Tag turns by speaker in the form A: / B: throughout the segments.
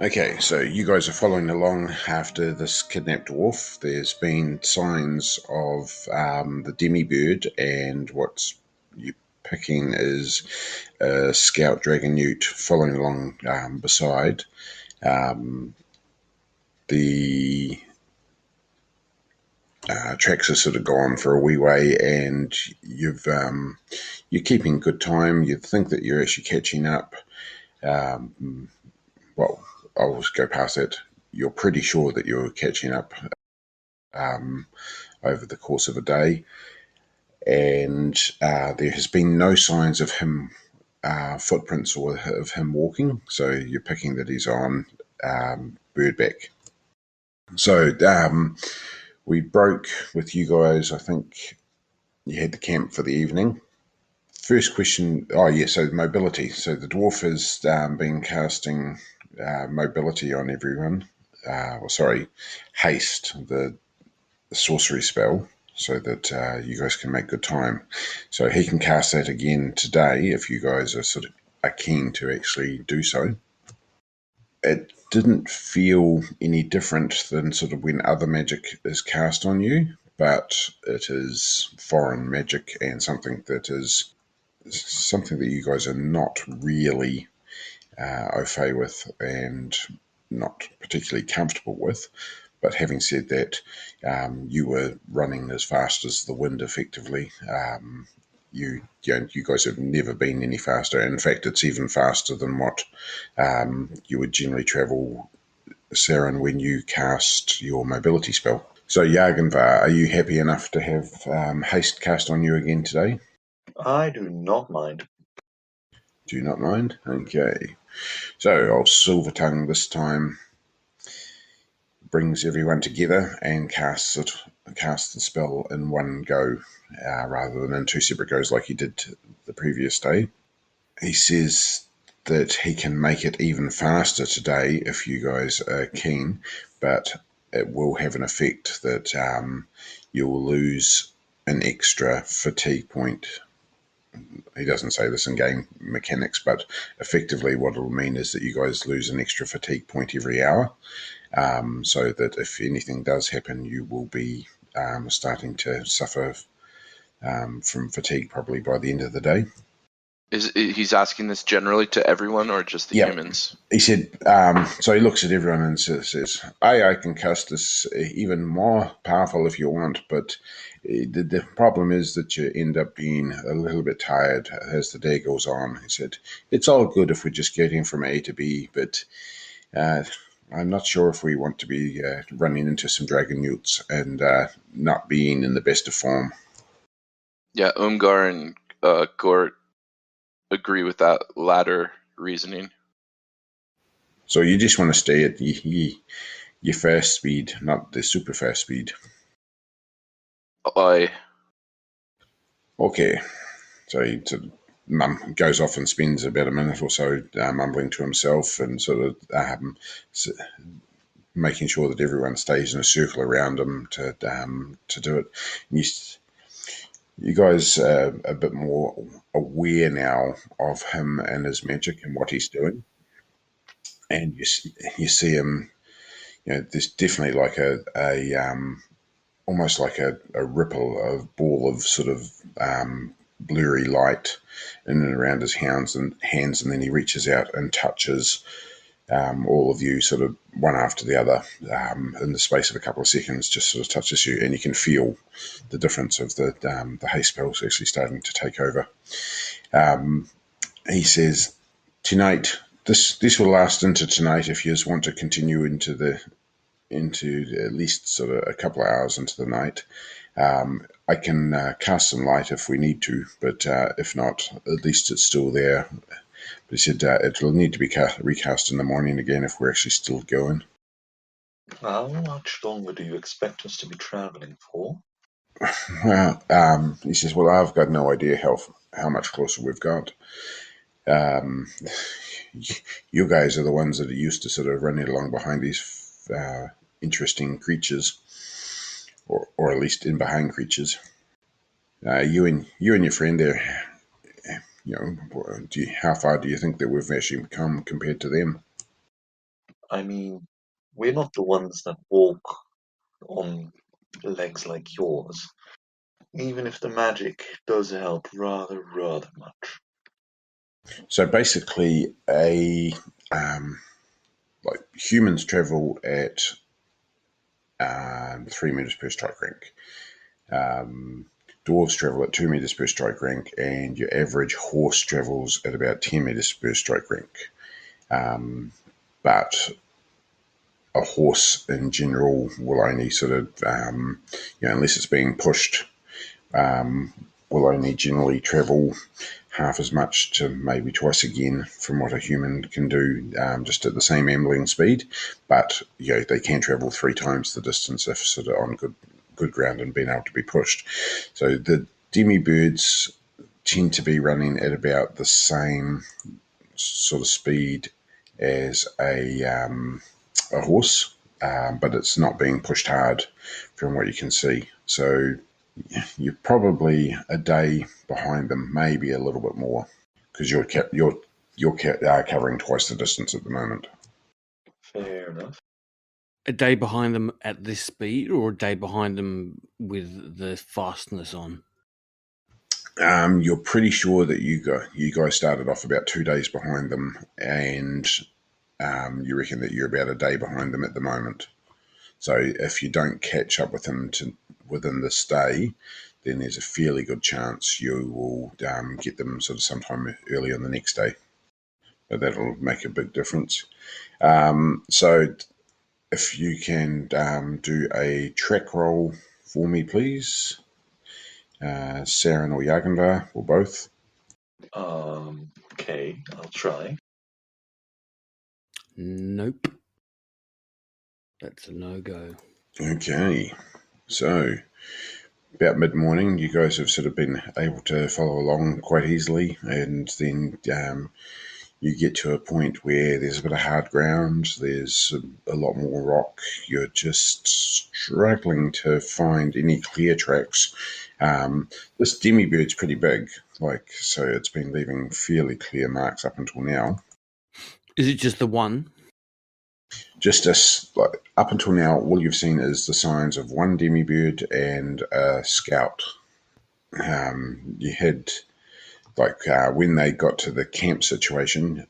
A: Okay, so you guys are following along after this kidnapped dwarf. There's been signs of the Demibird, and what's you picking is a scout dragon newt following along beside. The tracks are sort of gone for a wee way, and you're keeping good time. You think that you're actually catching up. Well, I'll just go past it. You're pretty sure that you're catching up over the course of a day, and there has been no signs of him footprints or of him walking. So you're picking that he's on Birdback. So we broke with you guys. I think you had the camp for the evening. First question. Oh yeah. So mobility. So the dwarf has been casting mobility on everyone. Haste, the sorcery spell, so that you guys can make good time. So he can cast that again today if you guys are keen to actually do so. It didn't feel any different than sort of when other magic is cast on you, but it is foreign magic and something that you guys are not really au fait with and not particularly comfortable with. But having said that, you were running as fast as the wind effectively. You guys have never been any faster. In fact, it's even faster than what you would generally travel, Saran, when you cast your mobility spell. So, Jarganvar, are you happy enough to have haste cast on you again today?
B: I do not mind.
A: Do you not mind? Okay. So, I'll Silver Tongue this time brings everyone together and casts the spell in one go, rather than in two separate goes like he did the previous day. He says that he can make it even faster today if you guys are keen, but it will have an effect that you'll lose an extra fatigue point. He doesn't say this in game mechanics, but effectively what it'll mean is that you guys lose an extra fatigue point every hour. So that if anything does happen, you will be starting to suffer from fatigue probably by the end of the day.
C: He's asking this generally to everyone or just the humans?
A: He said, so he looks at everyone and says, I can cast this even more powerful if you want, but the problem is that you end up being a little bit tired as the day goes on. He said, it's all good if we're just getting from A to B, but I'm not sure if we want to be running into some dragon newts and not being in the best of form.
C: Yeah, Umgar and Gort agree with that latter reasoning.
A: So you just want to stay at your fast speed, not the super fast speed.
C: Aye.
A: Okay. So he goes off and spends about a minute or so mumbling to himself and sort of making sure that everyone stays in a circle around him to do it. And you guys are a bit more aware now of him and his magic and what he's doing. And you see him, there's definitely like almost like a ripple, a ball of sort of blurry light in and around his hands, and then he reaches out and touches all of you sort of one after the other in the space of a couple of seconds, just sort of touches you, and you can feel the difference of the haste spells actually starting to take over. He says, tonight, this will last into tonight if you just want to continue into at least sort of a couple of hours into the night. I can cast some light if we need to, but if not, at least it's still there. But he said it will need to be recast in the morning again if we're actually still going.
B: How much longer do you expect us to be traveling for?
A: Well, he says, well, I've got no idea how much closer we've got. You guys are the ones that are used to sort of running along behind these interesting creatures, or at least in behind creatures. You and your friend there, how far do you think that we've actually come compared to them?
B: I mean, we're not the ones that walk on legs like yours, even if the magic does help rather much.
A: So basically, like humans travel at 3 meters per strike rank. Dwarves travel at 2 meters per strike rank, and your average horse travels at about 10 meters per strike rank. But a horse in general will only sort of, unless it's being pushed, will only generally travel half as much to maybe twice again from what a human can do, just at the same ambling speed. But they can travel 3 times the distance if sort of on good ground and being able to be pushed. So the Demibirds tend to be running at about the same sort of speed as a horse, but it's not being pushed hard from what you can see. So you're probably a day behind them, maybe a little bit more, because you're covering twice the distance at the moment.
B: Fair enough.
D: A day behind them at this speed, or a day behind them with the fastness on?
A: You're pretty sure that you guys started off about 2 days behind them, and you reckon that you're about a day behind them at the moment. So if you don't catch up with them within this day, then there's a fairly good chance you will get them sort of sometime early on the next day. But that'll make a big difference. So if you can do a track roll for me, please. Saran or Jarganvar, or both.
B: Okay, I'll try.
D: Nope. That's a no-go.
A: Okay, so about mid-morning, you guys have sort of been able to follow along quite easily, and then you get to a point where there's a bit of hard ground, there's a lot more rock, you're just struggling to find any clear tracks. This Demibird's pretty big, so it's been leaving fairly clear marks up until now.
D: Is it just the one?
A: Just up until now, all you've seen is the signs of one Demibird and a scout. You had, when they got to the camp situation,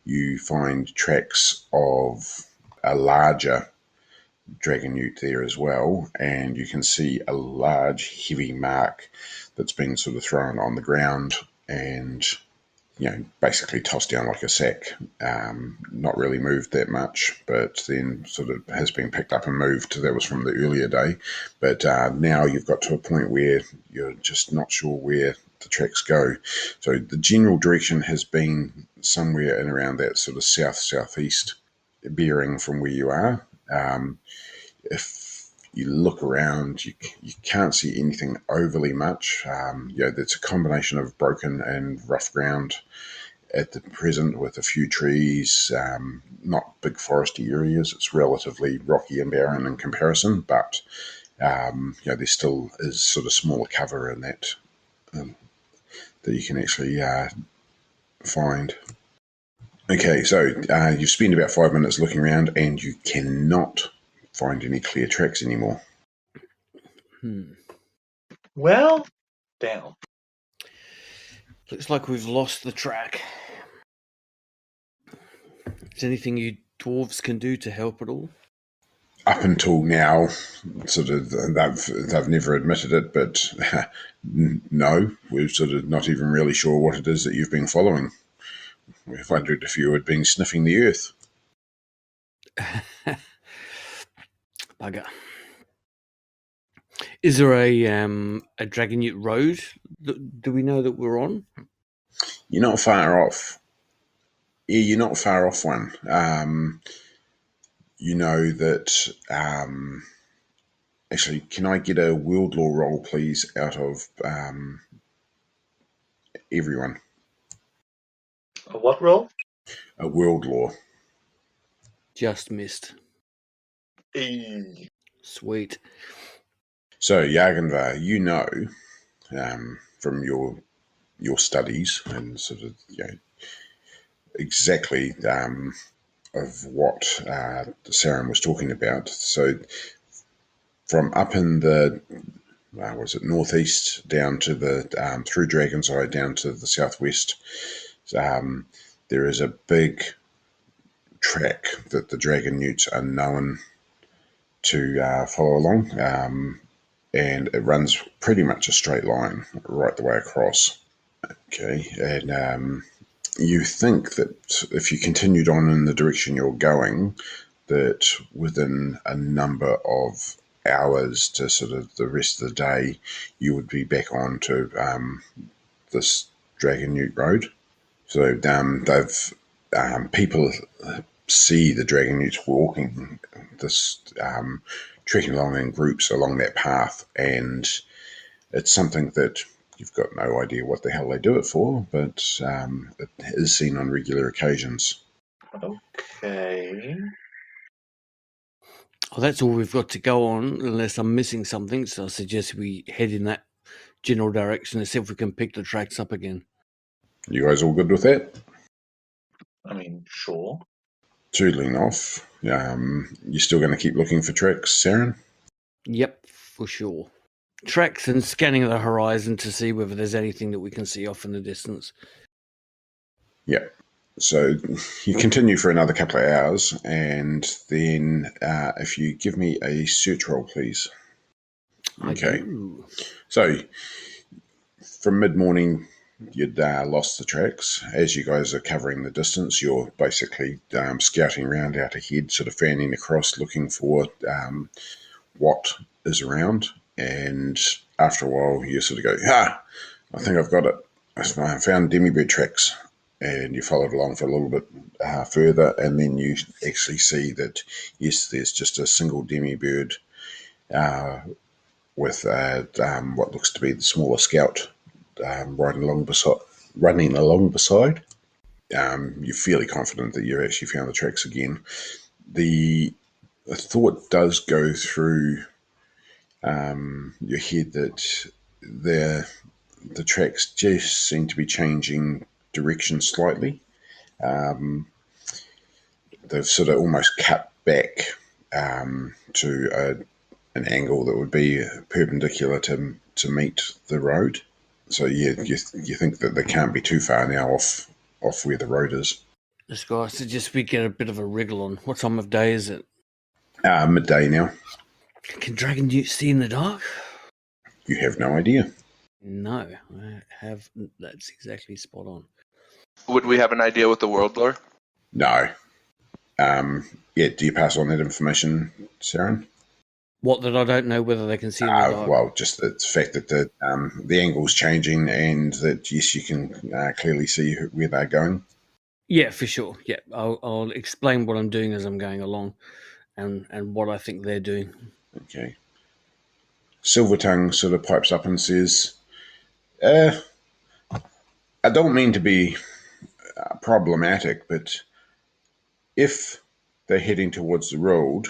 A: you find tracks of a larger dragon newt there as well, and you can see a large, heavy mark that's been sort of thrown on the ground and basically tossed down like a sack. Not really moved that much, but then sort of has been picked up and moved. That was from the earlier day. But now you've got to a point where you're just not sure where the tracks go. So the general direction has been somewhere in around that sort of southeast bearing from where you are. If you look around, you can't see anything overly much. It's a combination of broken and rough ground at the present, with a few trees, not big foresty areas. It's relatively rocky and barren in comparison, but there still is sort of smaller cover in that that you can actually find. Okay, so you've spent about 5 minutes looking around, and you cannot find any clear tracks anymore.
B: Well, down.
D: Looks like we've lost the track. Is there anything you dwarves can do to help at all?
A: Up until now, sort of, they've never admitted it, but no, we're sort of not even really sure what it is that you've been following. We've wondered if you had been sniffing the earth.
D: Bugger. Is there a Dragon Newt road? Do we know that we're on?
A: You're not far off. Yeah, you're not far off one. You know that. Actually, can I get a world law roll, please, out of everyone?
B: A what roll?
A: A world law.
D: Just missed.
B: Hey.
D: Sweet.
A: So, Jarganvar, you know from your studies and sort of exactly of what Saran was talking about. So from up in the northeast down to the through Dragon's Eye down to the southwest, there is a big track that the dragon newts are known to follow along, and it runs pretty much a straight line right the way across. Okay, and you think that if you continued on in the direction you're going, that within a number of hours to sort of the rest of the day, you would be back on to this Dragon Newt Road. So they've people see the Dragon Newts walking this, trekking along in groups along that path, and it's something that you've got no idea what the hell they do it for, but it is seen on regular occasions.
B: Okay.
D: Well, that's all we've got to go on, unless I'm missing something. So I suggest we head in that general direction and see if we can pick the tracks up again.
A: You guys all good with that?
B: I mean, sure.
A: Tootling off. You're still going to keep looking for tracks, Saran?
D: Yep, for sure. Tracks and scanning the horizon to see whether there's anything that we can see off in the distance.
A: Yep. So you continue for another couple of hours, and then if you give me a search roll, please. Okay. So from mid-morning, you'd lost the tracks. As you guys are covering the distance, you're basically scouting around out ahead, sort of fanning across, looking for what is around. And after a while, you sort of go, I think I've got it. I found Demibird tracks. And you followed along for a little bit further, and then you actually see that, yes, there's just a single Demibird with what looks to be the smaller scout running along beside. You're fairly confident that you've actually found the tracks again. The thought does go through your head that the tracks just seem to be changing direction slightly. They've sort of almost cut back to an angle that would be perpendicular to meet the road. So you think that they can't be too far now off where the road is.
D: Let's go. I suggest we get a bit of a wriggle on. What time of day is it?
A: Midday now.
D: Can Dragon Newts see in the dark?
A: You have no idea.
D: No, I have. That's exactly spot on.
C: Would we have an idea what the world lore?
A: No. Do you pass on that information, Saran?
D: What, that I don't know whether they can see in the dark?
A: Well, just the fact that the angle's changing, and that, yes, you can clearly see where they're going.
D: Yeah, for sure. Yeah, I'll explain what I'm doing as I'm going along, and what I think they're doing.
A: Okay. Silvertongue sort of pipes up and says, I don't mean to be problematic, but if they're heading towards the road,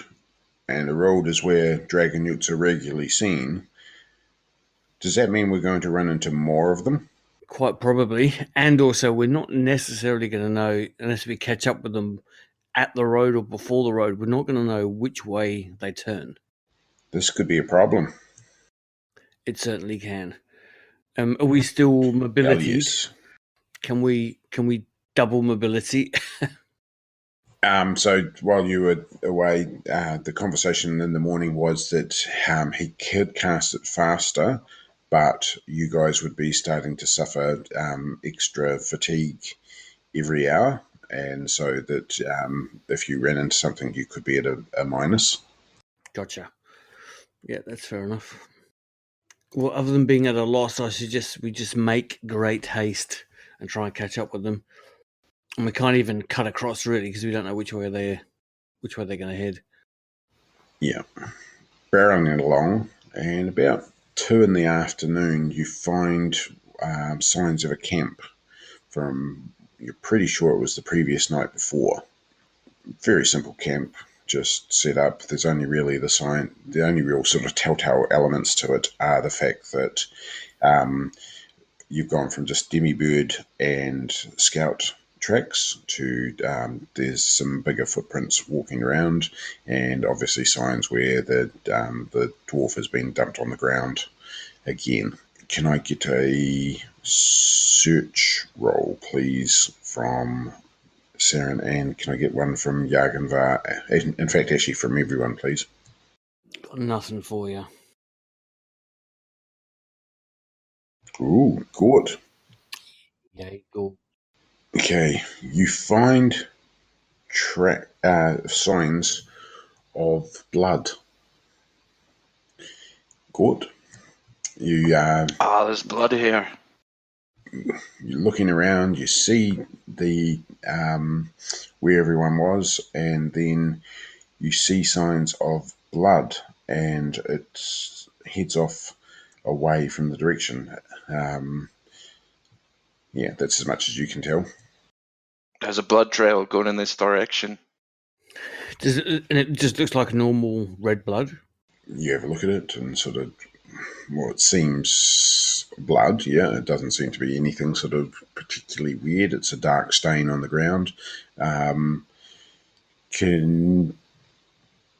A: and the road is where dragon newts are regularly seen, does that mean we're going to run into more of them?
D: Quite probably. And also, we're not necessarily going to know, unless we catch up with them at the road or before the road, we're not going to know which way they turn.
A: This could be a problem.
D: It certainly can. Are we still mobility?
A: Yes.
D: Can we double mobility?
A: So while you were away, the conversation in the morning was that he could cast it faster, but you guys would be starting to suffer extra fatigue every hour, and so that if you ran into something, you could be at a minus.
D: Gotcha. Yeah, that's fair enough. Well, other than being at a loss, I suggest we just make great haste and try and catch up with them. And we can't even cut across, really, because we don't know which way they're going to head. Yeah.
A: Barreling along, and about 2 in the afternoon, you find signs of a camp from, you're pretty sure it was the previous night before. Very simple camp, just set up. There's only really the only real sort of telltale elements to it are the fact that you've gone from just Demibird and Scout tracks to there's some bigger footprints walking around, and obviously signs where the dwarf has been dumped on the ground again. Can I get a search roll, please, from Saran, and can I get one from Jarganvar? In fact, actually from everyone, please.
D: Got nothing for you.
A: Ooh, good.
D: Yeah, go.
A: Okay, you find signs of blood. Good.
C: There's blood here.
A: You're looking around, you see the where everyone was, and then you see signs of blood, and it heads off away from the direction. Yeah, that's as much as you can tell.
C: There's a blood trail going in this direction.
D: And it just looks like normal red blood?
A: You have a look at it and sort of, well, it seems blood, yeah. It doesn't seem to be anything sort of particularly weird. It's a dark stain on the ground. Can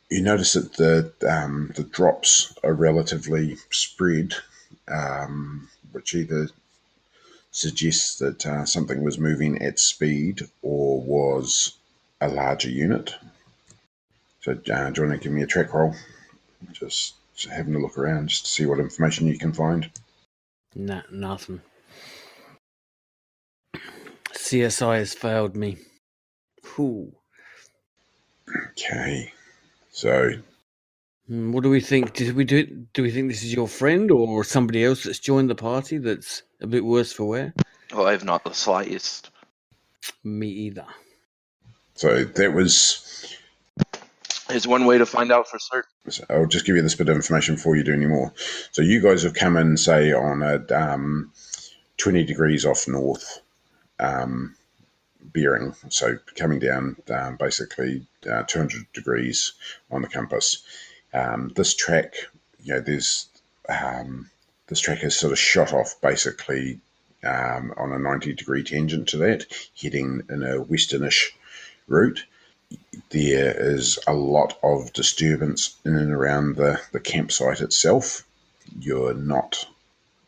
A: you notice that the drops are relatively spread, which either suggests that something was moving at speed or was a larger unit. So do you want to give me a track roll? Just having a look around just to see what information you can find.
D: Nah, nothing. CSI has failed me. Ooh.
A: Okay, so
D: what do we think? Do we think this is your friend or somebody else that's joined the party that's a bit worse for wear?
C: Well, I've not the slightest.
D: Me either.
A: So that was...
C: There's one way to find out for certain.
A: I'll just give you this bit of information before you do any more. So you guys have come in, say, on a 20 degrees off north bearing, so coming down basically 200 degrees on the compass. This track, this track has sort of shot off basically on a 90-degree tangent to that, heading in a westernish route. There is a lot of disturbance in and around the campsite itself. You're not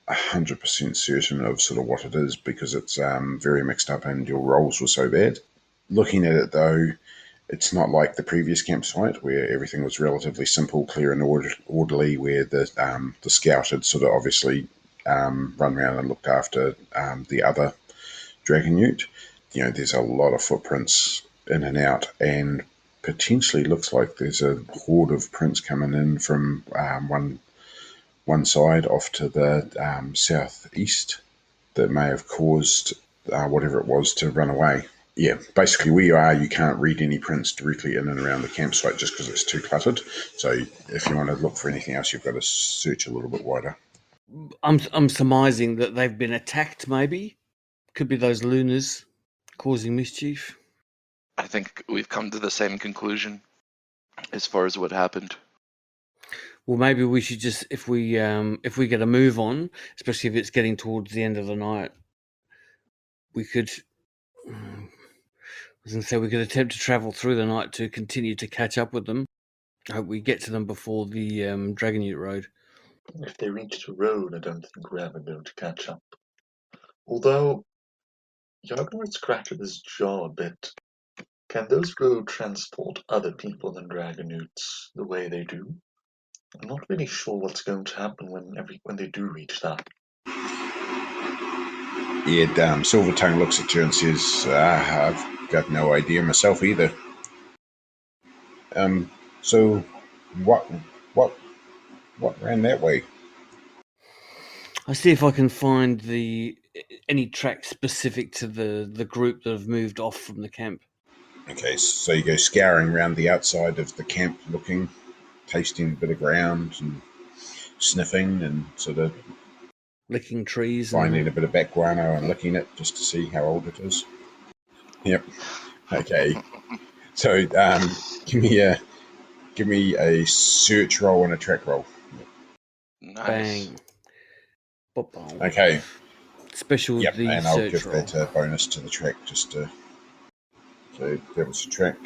A: 100% certain of sort of what it is because it's very mixed up and your rolls were so bad. Looking at it though, it's not like the previous campsite where everything was relatively simple, clear and orderly, where the scout had sort of obviously run around and looked after the other dragon newt. There's a lot of footprints in and out, and potentially looks like there's a horde of prints coming in from one side off to the southeast that may have caused whatever it was to run away. Yeah, basically where you are, you can't read any prints directly in and around the campsite just because it's too cluttered. So if you want to look for anything else, you've got to search a little bit wider.
D: I'm surmising that they've been attacked, maybe. Could be those lunars causing mischief.
C: I think we've come to the same conclusion as far as what happened.
D: Well, maybe we should just, if we get a move on, especially if it's getting towards the end of the night, we could. I was going to say we could attempt to travel through the night to continue to catch up with them. I hope we get to them before the Dragon Newt Road.
B: If they reach the road, I don't think we're ever going to catch up. Although, Jarganvar scratched his jaw a bit. Can those road transport other people than dragon newts the way they do? I'm not really sure what's going to happen when they do reach that.
A: Yeah, Silvertongue looks at you and says, I've got no idea myself either. So what ran that way?
D: I'll see if I can find any tracks specific to the group that have moved off from the camp.
A: Okay, so you go scouring around the outside of the camp, looking, tasting a bit of ground and sniffing and sort of
D: licking trees,
A: finding a bit of back guano and licking it just to see how old it is. Yep. Okay. So give me a search roll and a track roll.
C: Nice.
D: Bang.
A: Okay.
D: Special.
A: Yep, and I'll give
D: roll.
A: that a bonus to the track just to So that was a track.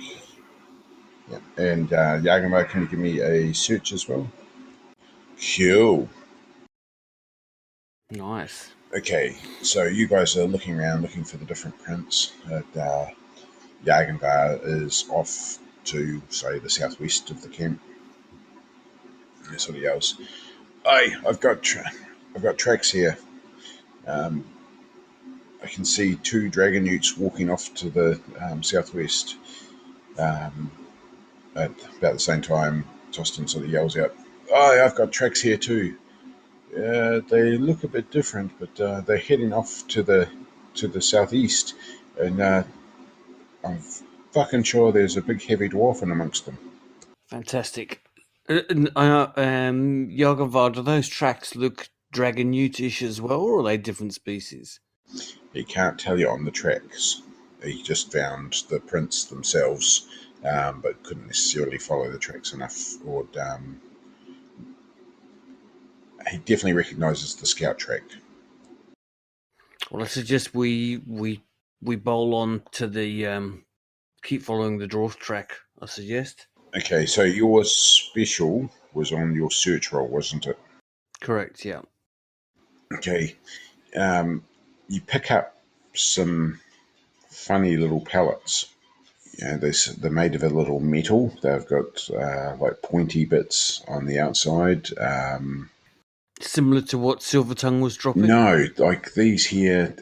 A: Yeah. And Jarganvar, can you give me a search as well? Cool.
D: Nice.
A: Okay, so you guys are looking around, looking for the different prints. Jarganvar is off to, say, the southwest of the camp. And sort of yells, "Hey, I've got tracks here. I can see 2 dragon newts walking off to the southwest." At about the same time, Tostin sort of yells out, "Oh, I've got tracks here too. They look a bit different, but they're heading off to the southeast, and I'm fucking sure there's a big heavy dwarf in amongst them."
D: Fantastic. Jarganvar, do those tracks look dragon newtish as well, or are they different species?
A: He can't tell you on the tracks. He just found the prints themselves, but couldn't necessarily follow the tracks enough. Or he definitely recognises the scout track.
D: Well, I suggest we bowl on to the keep following the dwarf track. I suggest.
A: Okay, so your special was on your search roll, wasn't it?
D: Correct. Yeah.
A: Okay. You pick up some funny little pellets. They're made of a little metal. They've got like pointy bits on the outside.
D: Similar to what Silvertongue was dropping?
A: No, like these here,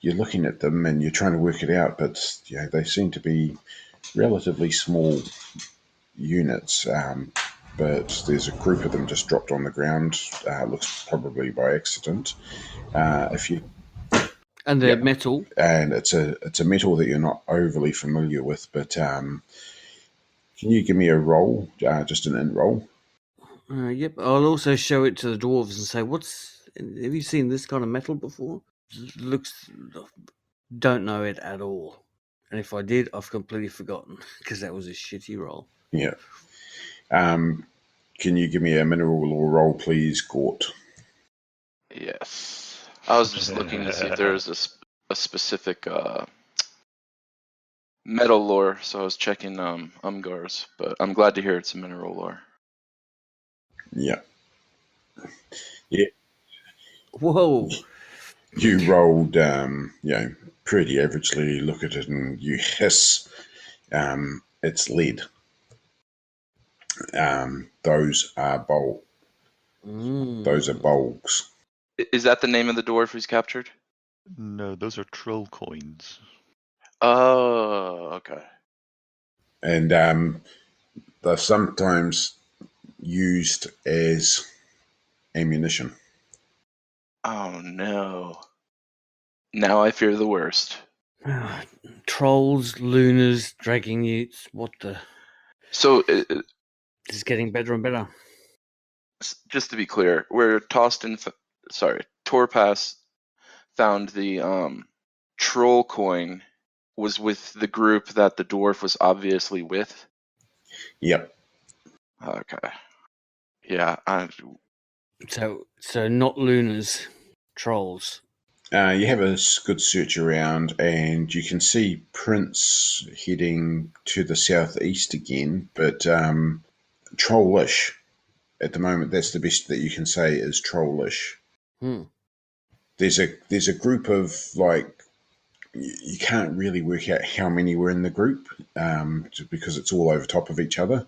A: you're looking at them and you're trying to work it out, but they seem to be relatively small units. But there's a group of them just dropped on the ground. Looks probably by accident.
D: And they're metal.
A: And it's a metal that you're not overly familiar with, but can you give me a roll, just an int roll?
D: Yep. I'll also show it to the dwarves and say, have you seen this kind of metal before? Don't know it at all. And if I did, I've completely forgotten because that was a shitty roll.
A: Yeah. Can you give me a mineral lore roll, please, Gort?
C: Yes. I was just looking to see if there was a specific metal lore, so I was checking Umgar's, but I'm glad to hear it's a mineral lore.
A: Yeah. Yeah.
D: Whoa.
A: You rolled, pretty averagely. Look at it and you hiss. It's lead. Those are Those are bulgs.
C: Is that the name of the dwarf who's captured?
E: No, those are troll coins.
C: Oh, okay.
A: And they're sometimes used as ammunition.
C: Oh no. Now I fear the worst.
D: Trolls, lunars, dragging newts. What the?
C: So,
D: This is getting better and better.
C: just to be clear, where Torpass found the troll coin was with the group that the dwarf was obviously with?
A: Yep.
C: Okay. Yeah.
D: So not lunars, trolls.
A: You have a good search around and you can see prints heading to the southeast again, but trollish. At the moment, that's the best that you can say is trollish. There's a group of, like, you can't really work out how many were in the group because it's all over top of each other.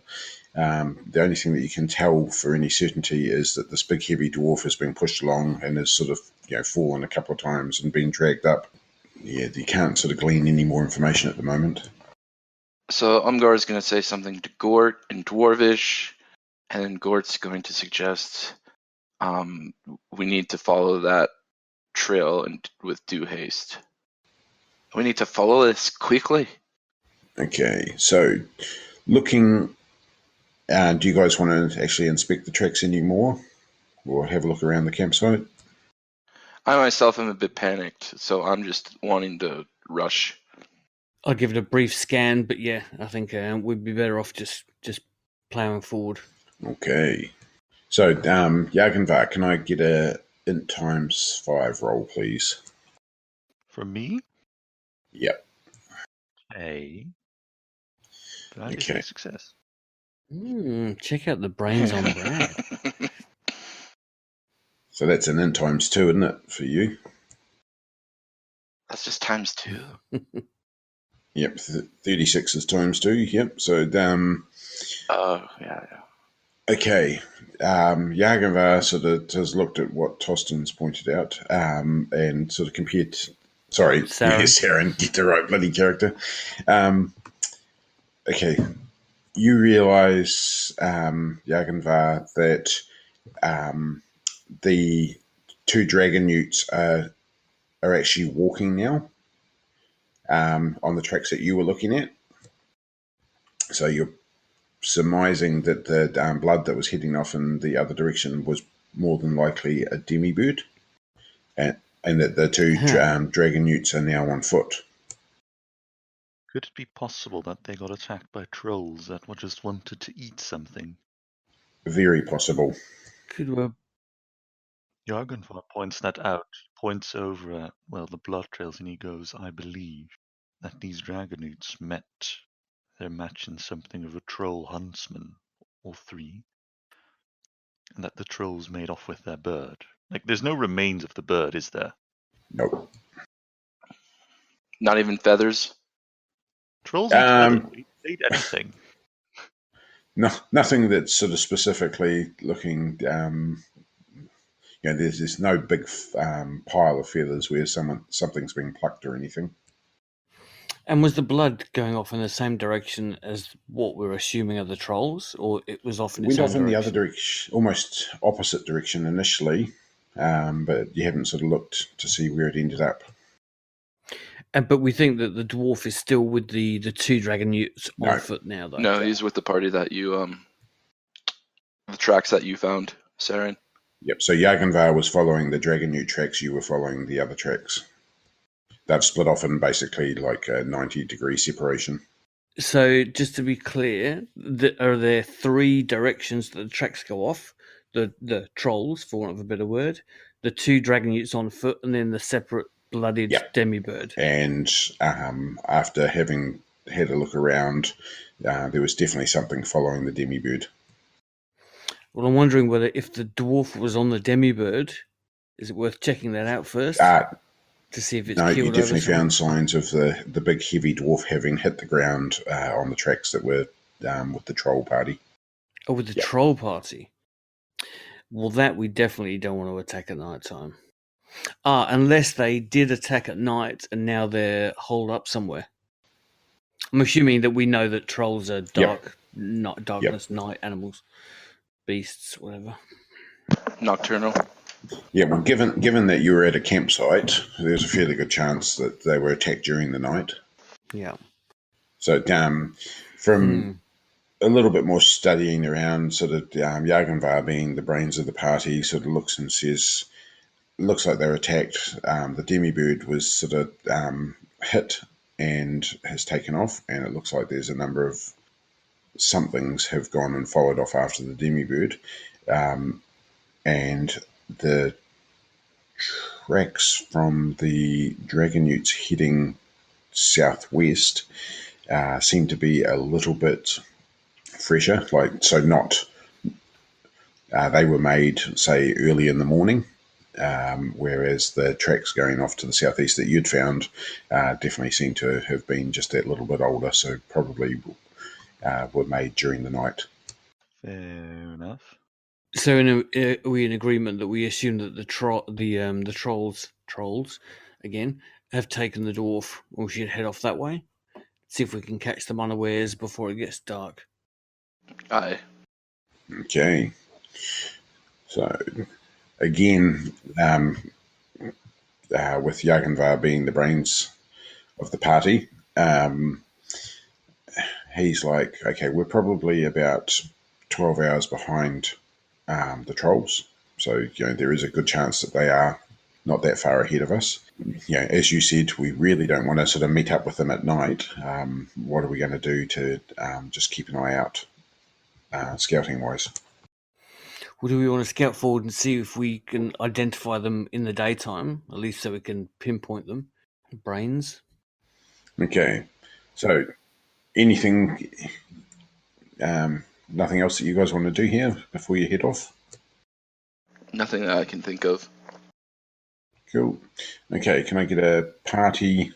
A: The only thing that you can tell for any certainty is that this big heavy dwarf has been pushed along and has sort of fallen a couple of times and been dragged up. Yeah, you can't sort of glean any more information at the moment.
C: So Umgar is going to say something to Gort in Dwarvish, and then Gort's going to suggest we need to follow that trail and with due haste. We need to follow this quickly.
A: Okay, so looking, do you guys want to actually inspect the tracks anymore or have a look around the campsite?
C: I myself am a bit panicked, so I'm just wanting to rush.
D: I'll give it a brief scan, but yeah, I think we'd be better off just ploughing forward.
A: Okay. So, Jarganvar, can I get a int times 5 roll, please?
E: From me?
A: Yep.
E: A. That is
A: Okay.
E: a success.
D: Check out the brains on Brad.
A: So that's an in times 2, isn't it, for you?
C: That's just times 2.
A: Yep, 36 is times 2. Yep. So
C: Oh, yeah.
A: okay. Jarganvar sort of has looked at what Tostin's pointed out and sort of compared. Sorry,
D: Saran.
A: yes, Saran, get the right bloody character. Okay, you realise, Jarganvar, that the 2 dragon newts are actually walking now on the tracks that you were looking at. So you're surmising that the blood that was heading off in the other direction was more than likely a demibird, and that the 2 dragon newts are now on foot.
E: Could it be possible that they got attacked by trolls that just wanted to eat something?
A: Very possible.
D: Could we?
E: Jarganvar points that out, points over at, the blood trails, and he goes, I believe that these Dragonoots met their match in something of a troll huntsman or 3, and that the trolls made off with their bird. Like, there's no remains of the bird, is there?
A: Nope.
C: Not even feathers?
E: Trolls eat feathers. They eat anything.
A: No, nothing that's sort of specifically looking. There's no big pile of feathers where something's been plucked or anything.
D: And was the blood going off in the same direction as what we're assuming are the trolls, or it was off in its
A: Went
D: own
A: off in
D: direction?
A: the other direction, almost opposite direction initially, but you haven't sort of looked to see where it ended up.
D: But we think that the dwarf is still with the 2 dragon newts on foot now, though.
C: No, he's with the party that you the tracks that you found, Saran.
A: Yep. So Jarganvar was following the dragon newt tracks. You were following the other tracks. They've split off in basically like a 90-degree separation.
D: So, just to be clear, are there 3 directions that the tracks go off? The trolls, for want of a better word, the 2 dragon newts on foot, and then the separate blooded demibird.
A: And after having had a look around, there was definitely something following the demibird.
D: Well, I'm wondering whether if the dwarf was on the demibird, is it worth checking that out first? To see if it's
A: no,
D: killed
A: you definitely
D: over
A: found signs of the big heavy dwarf having hit the ground on the tracks that were with the troll party.
D: Oh, with the troll party? Well, that we definitely don't want to attack at night time. Unless they did attack at night and now they're holed up somewhere. I'm assuming that we know that trolls are darkness, night animals, beasts, whatever.
C: Nocturnal.
A: Yeah, well, given that you were at a campsite, there's a fairly good chance that they were attacked during the night.
D: Yeah.
A: So from a little bit more studying around, sort of Jarganvar being the brains of the party, sort of looks and says, looks like they were attacked. The demibird was sort of hit and has taken off, and it looks like there's a number of somethings have gone and followed off after the demibird. And the tracks from the dragon newts heading southwest seem to be a little bit fresher. They were made, say, early in the morning, whereas the tracks going off to the southeast that you'd found definitely seem to have been just that little bit older, so probably were made during the night.
E: Fair enough.
D: So, are we in agreement that we assume that the trolls again have taken the dwarf, or we should head off that way? See if we can catch them unawares before it gets dark.
C: Aye.
A: Okay. So, again, with Jarganvar being the brains of the party, he's like, okay, we're probably about 12 hours behind the trolls. So, there is a good chance that they are not that far ahead of us. As you said, we really don't want to sort of meet up with them at night. What are we going to do to just keep an eye out, scouting-wise?
D: Well, do we want to scout forward and see if we can identify them in the daytime, at least so we can pinpoint them? Brains?
A: Okay. So, anything, nothing else that you guys want to do here before you head off?
C: Nothing that I can think of.
A: Cool. Okay, can I get a party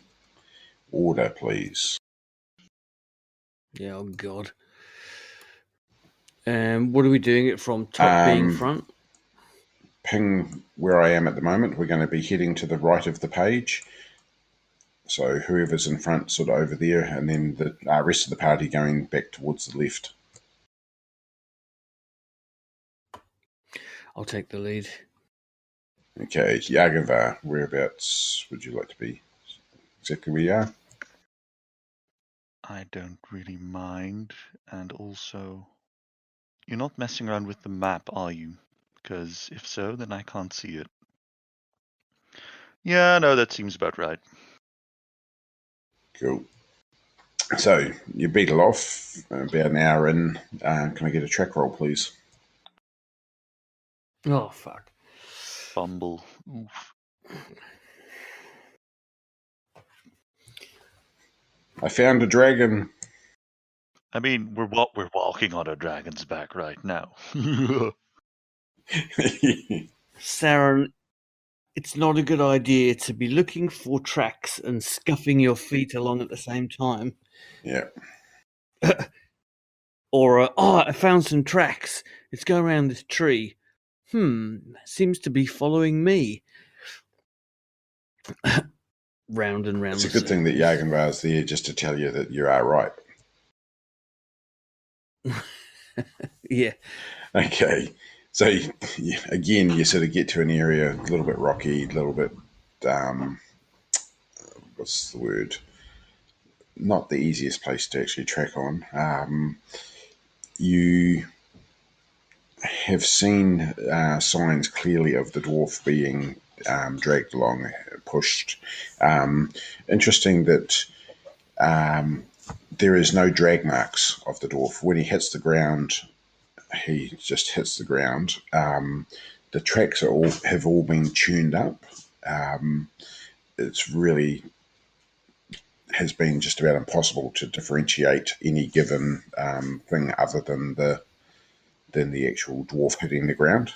A: order, please?
D: Yeah, oh God. What are we doing it from? Top being front?
A: Ping where I am at the moment. We're going to be heading to the right of the page. So whoever's in front, sort of over there, and then the rest of the party going back towards the left.
D: I'll take the lead.
A: Okay, Jarganvar, whereabouts would you like to be? Exactly where you are?
E: I don't really mind. And also, you're not messing around with the map, are you? Because if so, then I can't see it. Yeah, no, that seems about right.
A: Cool. So you beetle off about an hour in. Can I get a track roll, please?
D: Oh, fuck.
E: Fumble. Oof.
A: I found a dragon.
E: I mean, we're walking on a dragon's back right now.
D: Saran, it's not a good idea to be looking for tracks and scuffing your feet along at the same time.
A: Yeah.
D: Or, I found some tracks. It's going around this tree. Seems to be following me. Round and round.
A: It's a good thing that Jarganvar's there just to tell you that you are right.
D: Yeah.
A: Okay. So, again, you sort of get to an area a little bit rocky, a little bit, what's the word? Not the easiest place to actually track on. You have seen signs clearly of the dwarf being dragged along, pushed. Interesting that there is no drag marks of the dwarf. When he hits the ground, he just hits the ground. The tracks have all been tuned up. It's really has been just about impossible to differentiate any given thing other than the actual dwarf hitting the ground.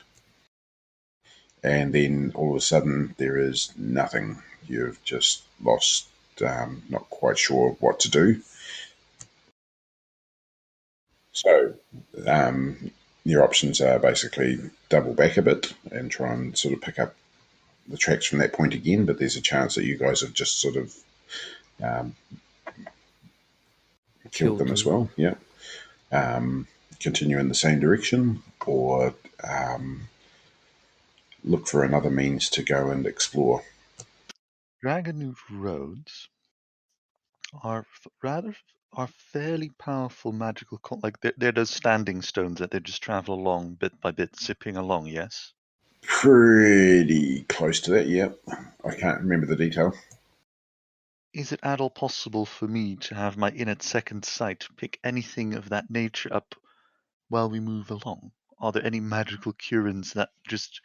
A: And then all of a sudden there is nothing. You've just lost, not quite sure what to do. So your options are basically double back a bit and try and sort of pick up the tracks from that point again, but there's a chance that you guys have just sort of killed them as well. Yeah. Continue in the same direction or look for another means to go and explore.
E: Dragonute roads are fairly powerful magical. Like they're those standing stones that they just travel along bit by bit, zipping along. Yes.
A: Pretty close to that. Yep. I can't remember the detail.
E: Is it at all possible for me to have my innate second sight pick anything of that nature up while we move along? Are there any magical currents that just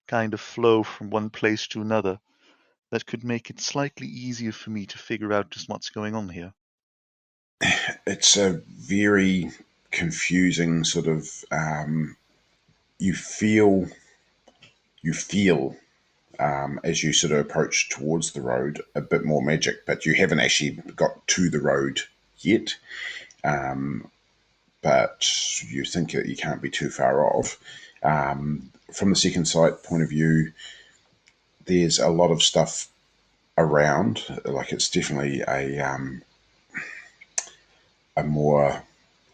E: kind of flow from one place to another that could make it slightly easier for me to figure out just what's going on here?
A: It's a very confusing sort of. You feel as you sort of approach towards the road a bit more magic, but you haven't actually got to the road yet. But you think that you can't be too far off. From the second sight point of view, there's a lot of stuff around. Like it's definitely a more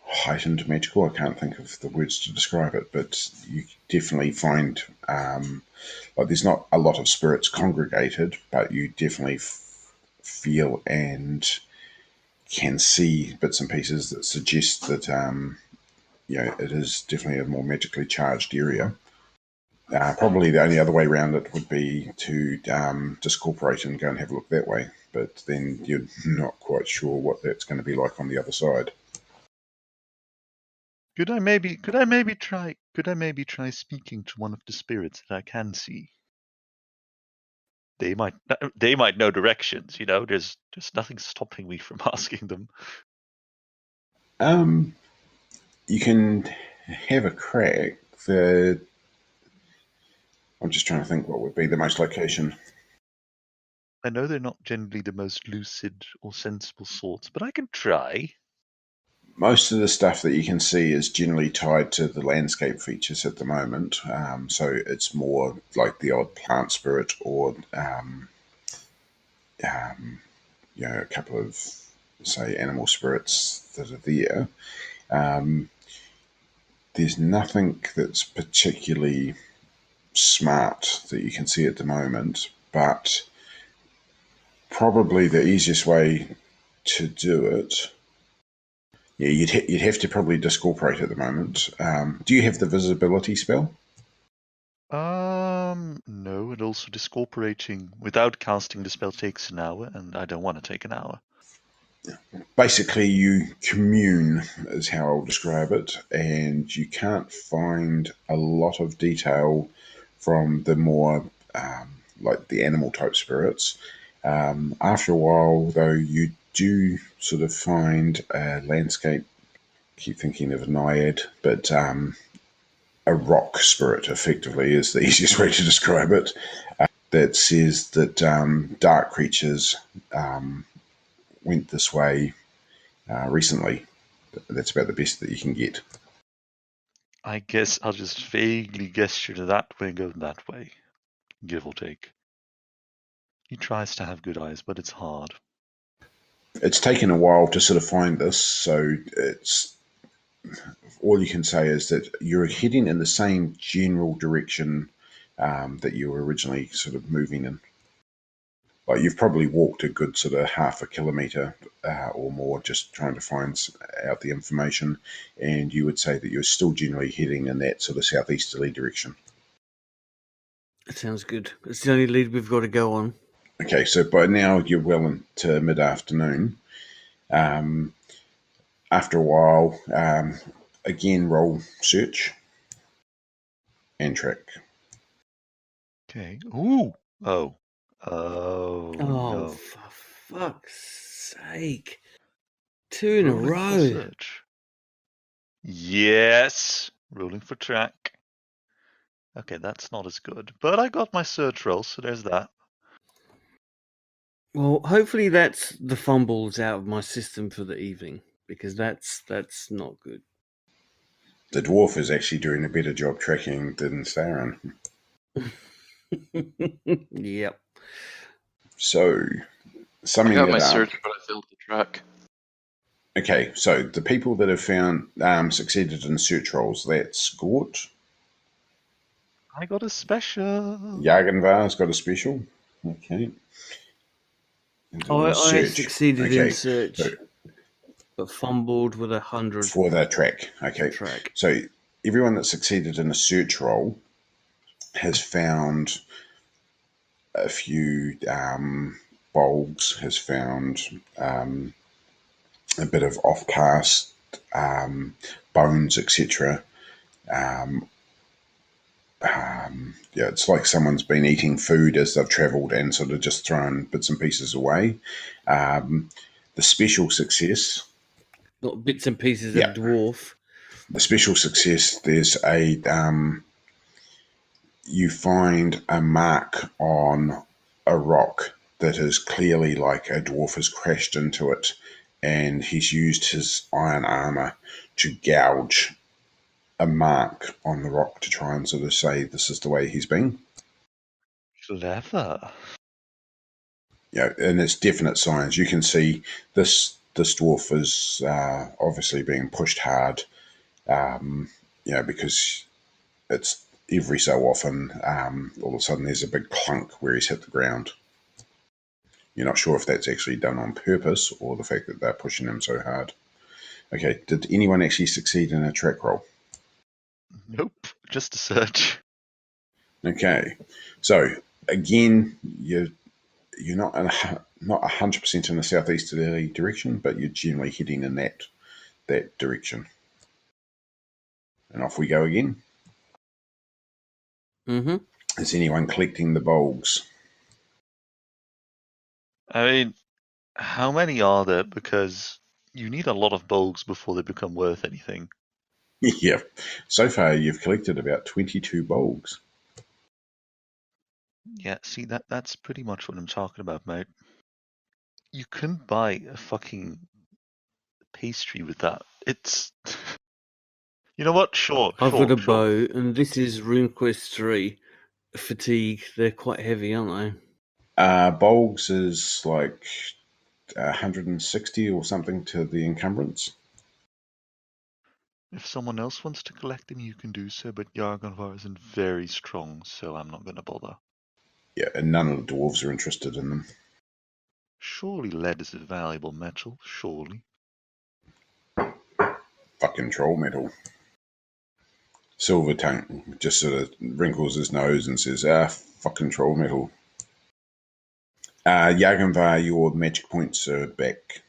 A: heightened magical. I can't think of the words to describe it, but you definitely find like there's not a lot of spirits congregated, but you definitely feel and can see bits and pieces that suggest that it is definitely a more magically charged area. Probably the only other way around it would be to discorporate and go and have a look that way, but then you're not quite sure what that's going to be like on the other side.
E: Could I maybe try speaking to one of the spirits that I can see? They might know directions. There's nothing stopping me from asking them.
A: You can have a crack. I'm just trying to think what would be the most location.
E: I know they're not generally the most lucid or sensible sorts, but I can try.
A: Most of the stuff that you can see is generally tied to the landscape features at the moment. So it's more like the odd plant spirit or, a couple of, say, animal spirits that are there. There's nothing that's particularly smart that you can see at the moment, but probably the easiest way to do it. Yeah, you'd have to probably discorporate at the moment. Do you have the visibility spell?
E: No, and also discorporating without casting the spell takes an hour, and I don't want to take an hour.
A: Basically, you commune, is how I'll describe it, and you can't find a lot of detail from the more, like the animal type spirits. After a while, though, you do sort of find a landscape. Keep thinking of a naiad, but a rock spirit effectively is the easiest way to describe it. That says that dark creatures went this way recently. That's about the best that you can get.
E: I guess I'll just vaguely gesture to that way and go that way, give or take. He tries to have good eyes, but it's hard.
A: It's taken a while to sort of find this, so it's all you can say is that you're heading in the same general direction that you were originally sort of moving in. Like you've probably walked a good sort of half a kilometre or more just trying to find out the information, and you would say that you're still generally heading in that sort of southeasterly direction.
D: That sounds good. It's the only lead we've got to go on.
A: Okay, so by now you're well into mid-afternoon. After a while, again, roll search and track.
E: Okay. Ooh. Oh. Oh, no.
D: For fuck's sake. 2 in a
E: Rolling for
D: row.
E: search. Yes. Rolling for track. Okay, that's not as good. But I got my search roll, so there's that.
D: Well, hopefully that's the fumbles out of my system for the evening, because that's not good.
A: The dwarf is actually doing a better job tracking than Saran.
D: Yep.
A: So, summing
C: I got
A: that
C: my
A: up.
C: search, but I failed the track.
A: Okay, so the people that have found succeeded in search rolls, that's Gort.
E: I got a special.
A: Jarganvar's got a special. Okay.
D: I
A: Search.
D: succeeded
A: Okay,
D: in search,
A: so
D: but fumbled with 100
A: for the track. Okay.
D: track.
A: So everyone that succeeded in a search roll has found a few bulbs, has found a bit of off-cast bones, etc. Yeah, it's like someone's been eating food as they've travelled and sort of just thrown bits and pieces away. The special success.
D: Not bits and pieces
A: Yeah.
D: of dwarf.
A: The special success, there's a you find a mark on a rock that is clearly like a dwarf has crashed into it, and he's used his iron armor to gouge a mark on the rock to try and sort of say this is the way he's been.
E: Clever.
A: Yeah, and it's definite signs. You can see this dwarf is obviously being pushed hard, because it's every so often all of a sudden there's a big clunk where he's hit the ground. You're not sure if that's actually done on purpose or the fact that they're pushing him so hard. Okay, did anyone actually succeed in a track roll?
E: Nope, just a search.
A: Okay, so again, you're not 100% in the southeasterly direction, but you're generally heading in that direction. And off we go again.
D: Mm-hmm.
A: Is anyone collecting the bulbs?
E: I mean, how many are there? Because you need a lot of bulbs before they become worth anything.
A: Yeah. So far, you've collected about 22 bulbs.
E: Yeah, see, that's pretty much what I'm talking about, mate. You couldn't buy a fucking pastry with that. It's... You know what? Sure.
D: I've got a bow, and this is Runequest 3. Fatigue. They're quite heavy, aren't
A: Bulbs is like 160 or something to the encumbrance.
E: If someone else wants to collect them, you can do so, but Jarganvar isn't very strong, so I'm not going to bother.
A: Yeah, and none of the dwarves are interested in them.
E: Surely lead is a valuable metal, surely.
A: Fucking troll metal. Silver Tongue just sort of wrinkles his nose and says, fucking troll metal. Jarganvar, your magic points are back.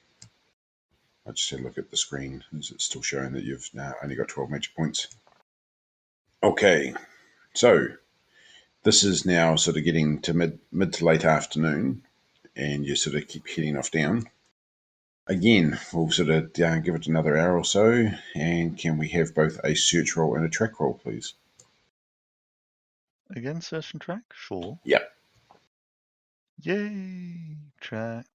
A: I just had a look at the screen. Is it still showing that you've now only got 12 magic points? Okay, so this is now sort of getting to mid to late afternoon, and you sort of keep heading off down. Again, we'll sort of give it another hour or so, and can we have both a search roll and a track roll, please?
E: Again, search and track? Sure.
A: Yep.
E: Yay! Track.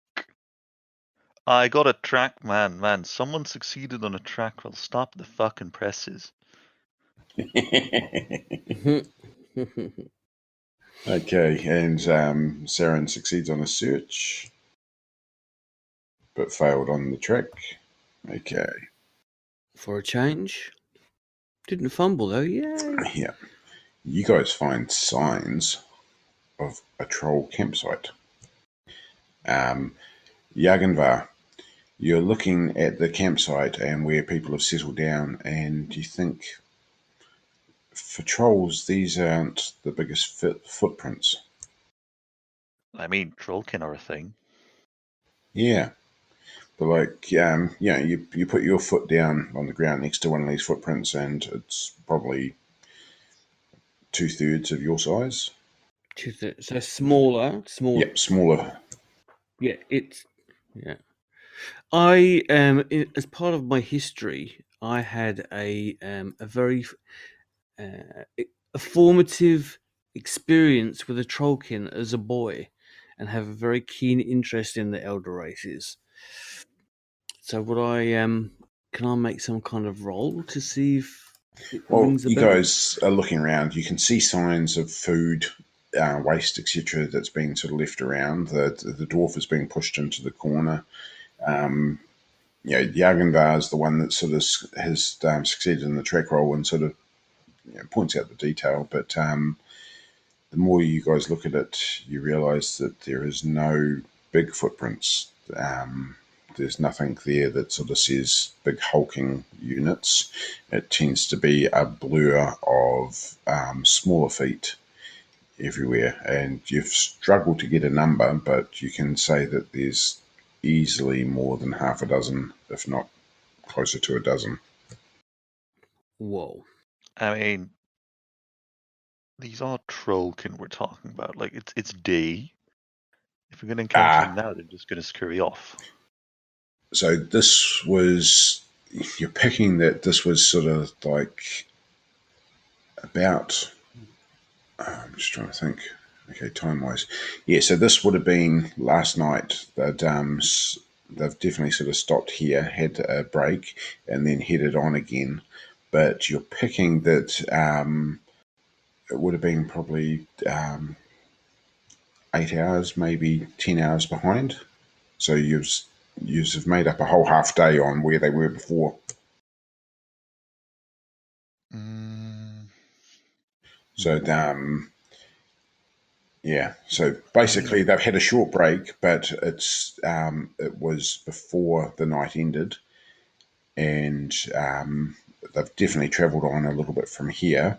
E: I got a track, man. Man, someone succeeded on a track. Well, stop the fucking presses.
D: they?
A: Okay, and Saran succeeds on a search, but failed on the track. Okay.
D: For a change. Didn't fumble, though. Yay.
A: Yeah. You guys find signs of a troll campsite. Jarganvar, you're looking at the campsite and where people have settled down, and you think, for trolls, these aren't the biggest footprints.
E: I mean, trollkin are a thing.
A: Yeah. But like, you put your foot down on the ground next to one of these footprints, and it's probably 2/3 of your size.
D: So smaller.
A: Yep, smaller.
D: Yeah, yeah. I as part of my history, I had a very a formative experience with a trollkin as a boy, and have a very keen interest in the elder races. So would I can I make some kind of roll to see if it rings a
A: You
D: bell?
A: guys are looking around. You can see signs of food, waste, etc., that's been sort of left around. The dwarf is being pushed into the corner. Jarganvar is the one that sort of has succeeded in the track roll and sort of points out the detail. But the more you guys look at it, you realise that there is no big footprints. There's nothing there that sort of says big hulking units. It tends to be a blur of smaller feet everywhere, and you've struggled to get a number, but you can say that there's easily more than half a dozen, if not closer to a dozen.
D: Whoa.
E: I mean, these are trollkin we're talking about. Like, it's day. If we're going to encounter them now, they're just going to scurry off.
A: So this was, you're picking that this was sort of like about, I'm just trying to think, okay, time-wise. Yeah, so this would have been last night. They've definitely sort of stopped here, had a break, and then headed on again. But you're picking that it would have been probably 8 hours, maybe 10 hours behind. So you've made up a whole half day on where they were before. So so basically they've had a short break, but it was before the night ended, and they've definitely travelled on a little bit from here.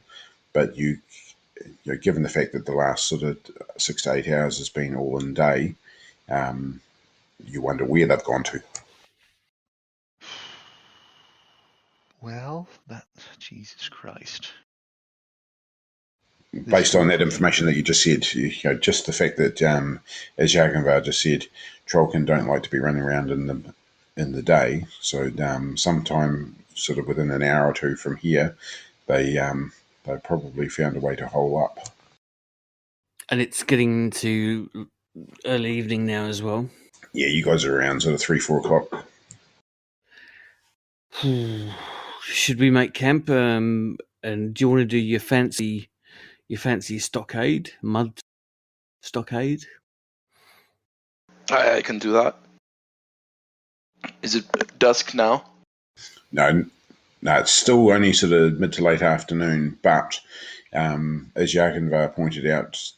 A: But given the fact that the last sort of 6 to 8 hours has been all in day, you wonder where they've gone to.
E: Well, Jesus Christ.
A: based on that information that you just said, just the fact that, as Jarganvar just said, Trollkin don't like to be running around in the day. So sometime sort of within an hour or two from here, they probably found a way to hole up.
D: And it's getting to early evening now as well.
A: Yeah, you guys are around sort of 3-4 o'clock.
D: Should we make camp? And do you want to do your fancy stockade, mud stockade?
C: I can do that. Is it dusk now?
A: No, it's still only sort of mid to late afternoon, but as Jarganvar pointed out,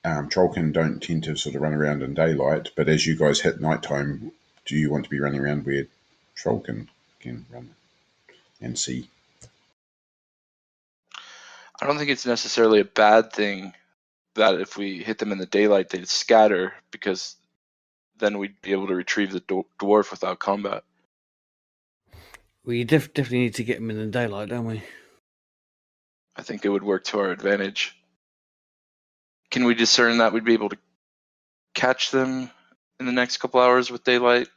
A: Trollkin don't tend to sort of run around in daylight, but as you guys hit nighttime, do you want to be running around where Trollkin can run and see?
C: I don't think it's necessarily a bad thing that if we hit them in the daylight, they'd scatter, because then we'd be able to retrieve the dwarf without combat.
D: We definitely need to get them in the daylight, don't we?
C: I think it would work to our advantage. Can we discern that we'd be able to catch them in the next couple hours with daylight?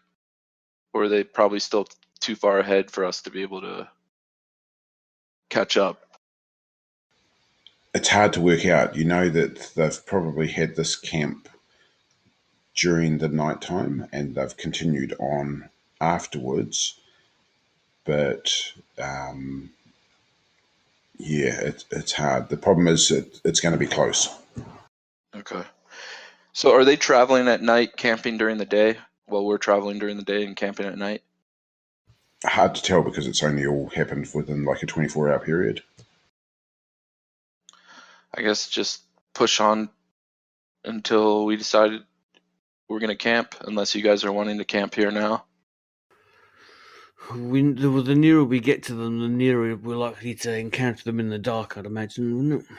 C: Or are they probably still too far ahead for us to be able to catch up?
A: It's hard to work out. You know that they've probably had this camp during the nighttime and they've continued on afterwards. But it's hard. The problem is it's going to be close.
C: Okay. So are they traveling at night, camping during the day, while we're traveling during the day and camping at night?
A: Hard to tell because it's only all happened within like a 24-hour period.
C: I guess just push on until we decide we're going to camp, unless you guys are wanting to camp here now.
D: The nearer we get to them, the nearer we're likely to encounter them in the dark, I'd imagine, wouldn't it?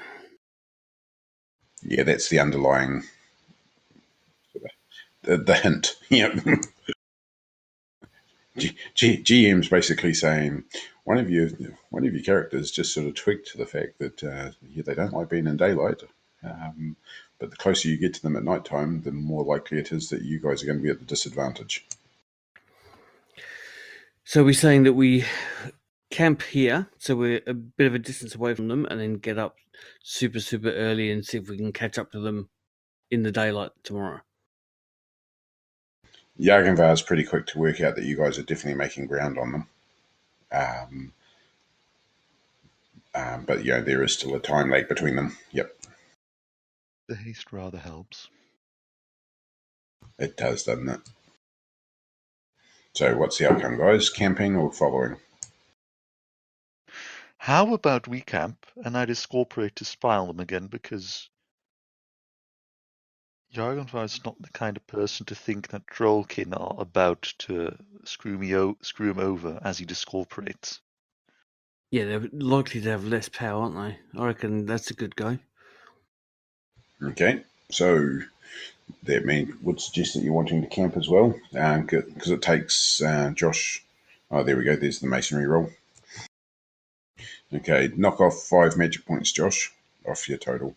A: Yeah, that's the underlying the hint. Yep. GM's basically saying one of your characters just sort of twigged to the fact that they don't like being in daylight, but the closer you get to them at nighttime, the more likely it is that you guys are going to be at the disadvantage.
D: So we're saying that we camp here, so we're a bit of a distance away from them, and then get up super early and see if we can catch up to them in the daylight tomorrow.
A: Jarganvar is pretty quick to work out that you guys are definitely making ground on them. But there is still a time lag between them. Yep.
E: The haste rather helps.
A: It does, doesn't it? So what's the outcome, guys? Camping or following?
E: How about we camp and I discorporate to spy on them again, because Jarganvar is not the kind of person to think that Trollkin are about to screw him over as he discorporates.
D: Yeah, they're likely to have less power, aren't they? I reckon that's a good go.
A: Okay, so that would suggest that you're wanting to camp as well, because it takes Josh. Oh, there we go. There's the masonry roll. Okay, knock off 5 magic points, Josh, off your total.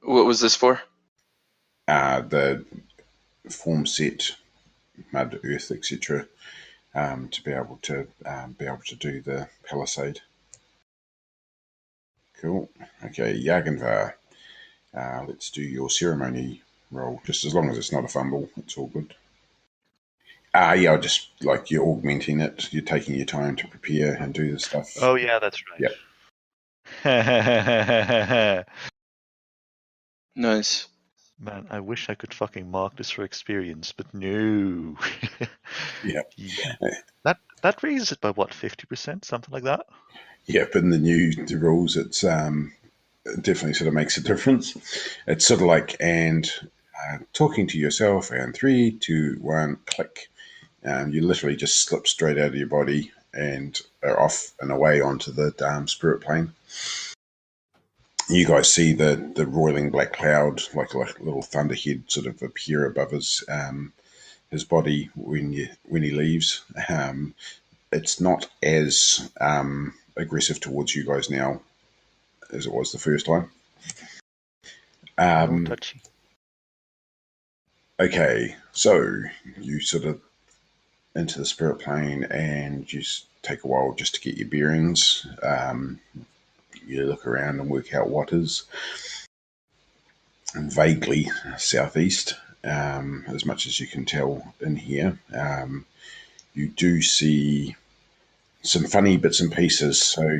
C: What was this for?
A: The form set, mud, earth, etc., to be able to do the palisade. Cool. Okay, Jarganvar. Let's do your ceremony roll. Just as long as it's not a fumble, it's all good. Yeah, just like you're augmenting it. You're taking your time to prepare and do the stuff.
E: Oh yeah, that's right.
C: Yep. Nice.
E: Man, I wish I could fucking mark this for experience, but no.
A: Yeah.
E: That raises it by what, 50%, something like that?
A: Yeah, but in the rules, it's it definitely sort of makes a difference. It's sort of like talking to yourself, and 3, 2, 1, click. You literally just slip straight out of your body and are off and away onto the spirit plane. You guys see the roiling black cloud, like a little thunderhead, sort of appear above his body when he leaves. It's not as aggressive towards you guys now as it was the first time.
E: No touchy.
A: Okay, so you sort of into the spirit plane, and you take a while just to get your bearings. You look around and work out what is vaguely southeast, as much as you can tell in here. You do see some funny bits and pieces, so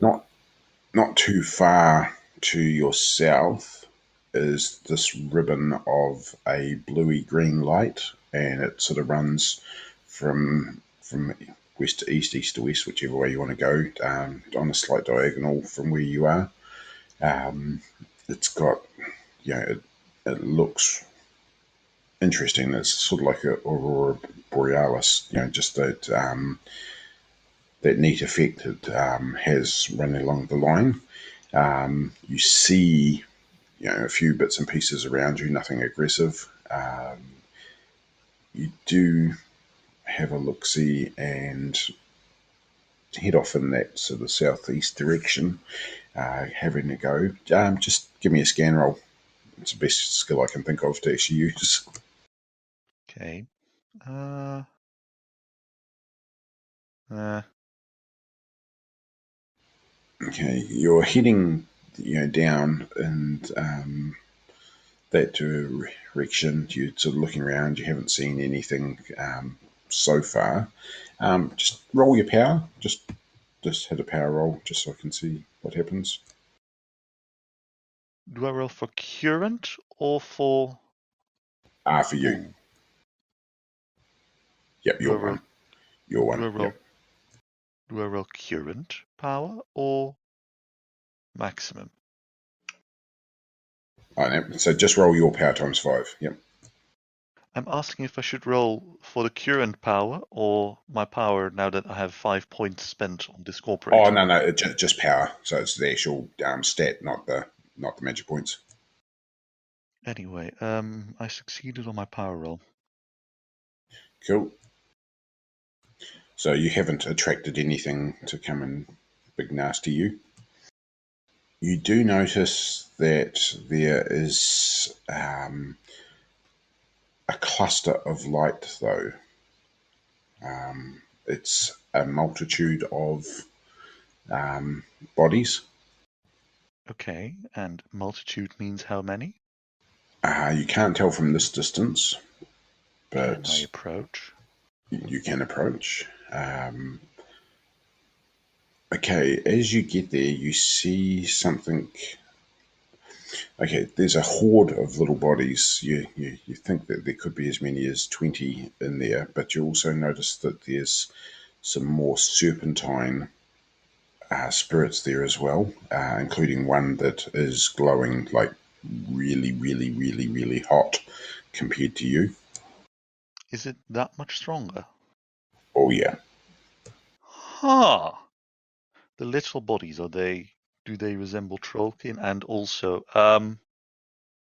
A: not too far to your south is this ribbon of a bluey green light, and it sort of runs from west to east, east to west, whichever way you want to go, on a slight diagonal from where you are. It's got, it looks interesting. It's sort of like an aurora borealis, just that that neat effect it has running along the line. You see, a few bits and pieces around you, nothing aggressive. You do have a look-see and head off in that sort of southeast direction, having a go. Just give me a scan roll. It's the best skill I can think of to actually use.
E: Okay.
A: Okay, you're heading, down and that direction. You're sort of looking around. You haven't seen anything so far. Just roll your power. Just hit a power roll, just so I can see what happens.
E: Do I roll for current or for?
A: For you. Yep, you're one. You're one.
E: Do I roll current power or maximum?
A: So just roll your power times 5. Yep.
E: I'm asking if I should roll for the current power or my power now that I have 5 points spent on this corporate.
A: Oh no, just power. So it's the actual stat, not the magic points.
E: Anyway, I succeeded on my power roll.
A: Cool. So you haven't attracted anything to come and big nasty you. You do notice that there is a cluster of light, though. It's a multitude of bodies.
E: Okay, and multitude means how many?
A: You can't tell from this distance, but
E: Can I approach?
A: You can approach. Okay, as you get there, you see something. Okay, there's a horde of little bodies. You think that there could be as many as 20 in there, but you also notice that there's some more serpentine spirits there as well, including one that is glowing like really, really, really, really hot compared to you.
E: Is it that much stronger?
A: Oh yeah.
E: Huh. The little bodies, do they resemble trollkin? And also,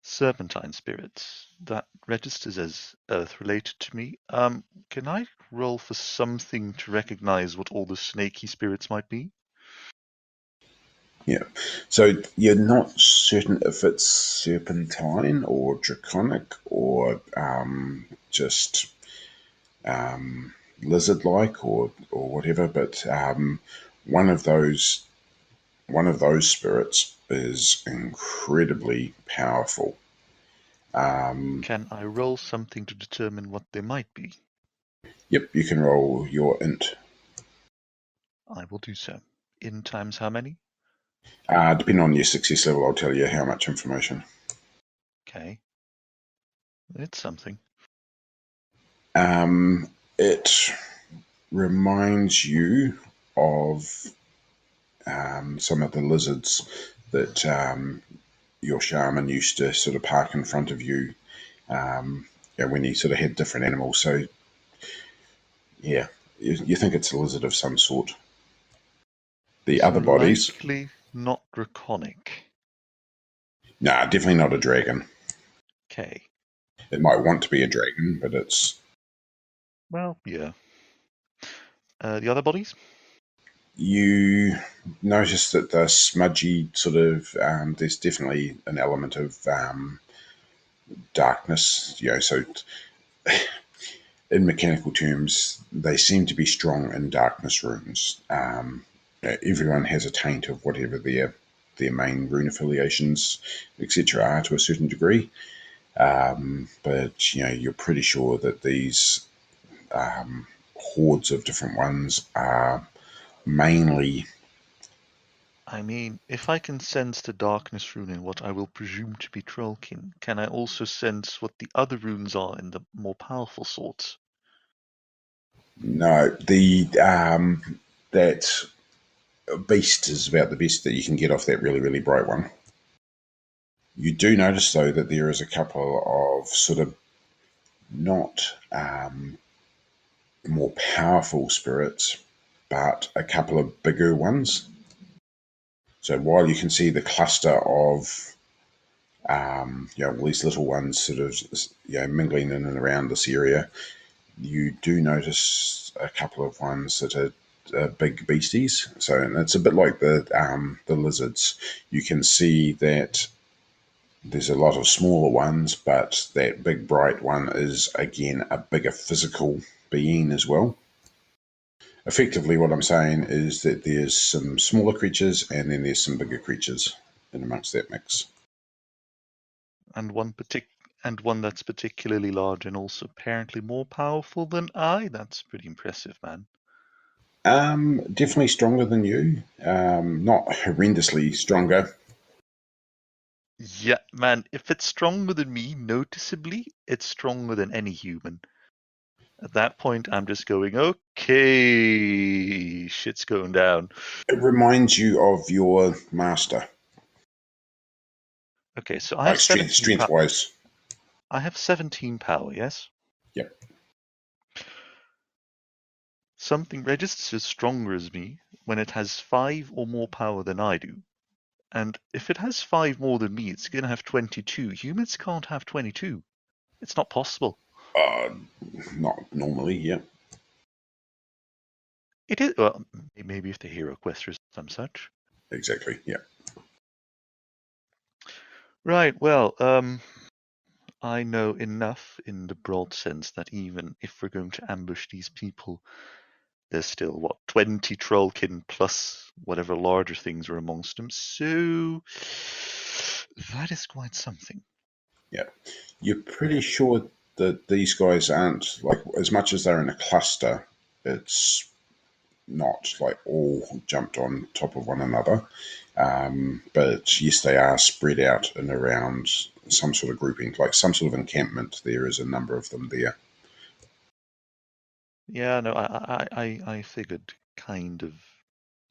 E: serpentine spirits. That registers as earth-related to me. Can I roll for something to recognize what all the snaky spirits might be?
A: Yeah. So you're not certain if it's serpentine or draconic or just lizard-like or whatever, but one of those spirits is incredibly powerful.
E: Can I roll something to determine what they might be?
A: Yep, you can roll your int.
E: I will do so. In times how many?
A: Depending on your success level, I'll tell you how much information.
E: Okay. It's something.
A: It reminds you of some of the lizards that your shaman used to sort of park in front of you when he sort of had different animals. So, yeah, you think it's a lizard of some sort. The other bodies...
E: Likely not draconic.
A: Nah, definitely not a dragon.
E: Okay.
A: It might want to be a dragon, but it's...
E: Well, yeah. The other bodies?
A: You notice that the smudgy sort of, there's definitely an element of darkness, so in mechanical terms, they seem to be strong in darkness runes. Everyone has a taint of whatever their main rune affiliations, etc., are to a certain degree. But you're pretty sure that these hordes of different ones are mainly.
E: I mean, if I can sense the darkness rune in what I will presume to be Trollkin, can I also sense what the other runes are in the more powerful sorts?
A: No, that beast is about the best that you can get off that really, really bright one. You do notice, though, that there is a couple of sort of not more powerful spirits, but a couple of bigger ones. So while you can see the cluster of all these little ones sort of mingling in and around this area, you do notice a couple of ones that are big beasties. So and it's a bit like the lizards. You can see that there's a lot of smaller ones, but that big bright one is again a bigger physical being as well. Effectively, what I'm saying is that there's some smaller creatures and then there's some bigger creatures in amongst that mix.
E: And one that's particularly large and also apparently more powerful than I. That's pretty impressive, man.
A: Definitely stronger than you. Not horrendously stronger.
E: Yeah, man, if it's stronger than me, noticeably, it's stronger than any human. At that point, I'm just going, okay, shit's going down.
A: It reminds you of your master.
E: Okay, so I have
A: strength-wise.
E: I have 17 power, yes?
A: Yep.
E: Something registers as stronger as me when it has 5 or more power than I do. And if it has 5 more than me, it's going to have 22. Humans can't have 22. It's not possible.
A: Not normally, yeah.
E: It is, well, maybe if the hero quest or some such.
A: Exactly, yeah.
E: Right, well, I know enough in the broad sense that even if we're going to ambush these people, there's still, 20 Trollkin plus whatever larger things are amongst them, so that is quite something.
A: Yeah. You're pretty sure that these guys aren't, like, as much as they're in a cluster, it's not like all jumped on top of one another. But yes, they are spread out and around some sort of grouping, like some sort of encampment. There is a number of them there.
E: Yeah, no, I figured kind of.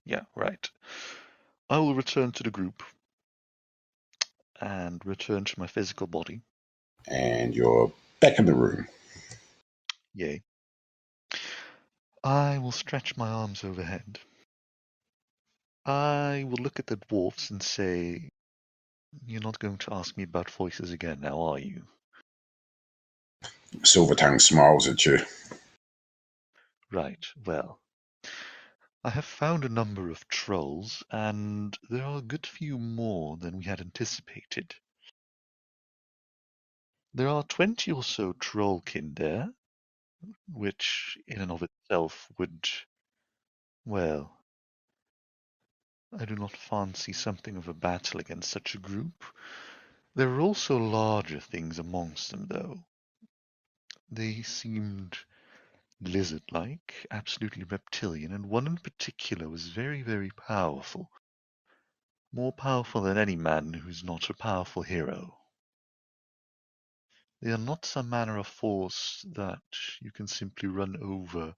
E: Yeah, right. I will return to the group and return to my physical body.
A: And you're back in the room.
E: Yay. I will stretch my arms overhead. I will look at the dwarfs and say, "You're not going to ask me about voices again now, are you?"
A: Silvertongue smiles at you.
E: Right, well, I have found a number of trolls, and there are a good few more than we had anticipated. There are 20 or so trollkin there, which in and of itself would, well, I do not fancy something of a battle against such a group. There are also larger things amongst them, though. They seemed lizard-like, absolutely reptilian, and one in particular was very, very powerful. More powerful than any man who's not a powerful hero. They are not some manner of force that you can simply run over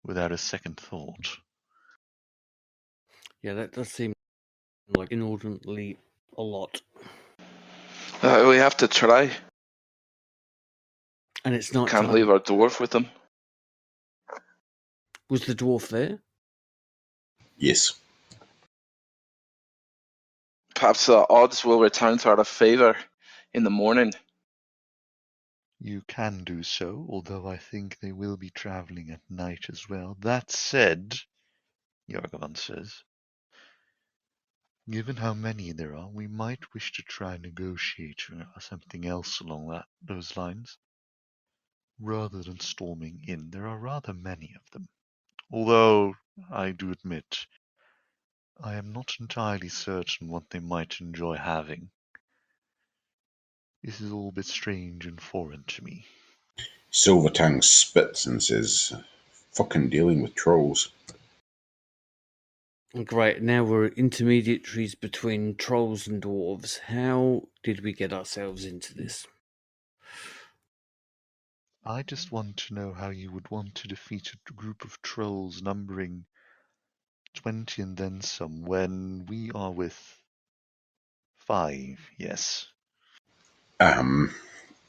E: without a second thought.
D: Yeah, that does seem like inordinately a lot.
C: We have to try.
D: And it's not
C: Can't
D: time.
C: leave our dwarf with them.
D: Was the dwarf there?
A: Yes.
C: Perhaps the odds will return to our favour in the morning.
E: You can do so, although I think they will be traveling at night as well. That said, Jarganvar says. Given how many there are, we might wish to try and negotiate or something else along those lines. Rather than storming in, there are rather many of them. Although, I do admit, I am not entirely certain what they might enjoy having. This is all a bit strange and foreign to me.
A: Silvertongue spits and says, "Fucking dealing with trolls."
D: Great. Now we're intermediaries between trolls and dwarves. How did we get ourselves into this?
E: I just want to know how you would want to defeat a group of trolls numbering 20 and then some when we are with 5, yes.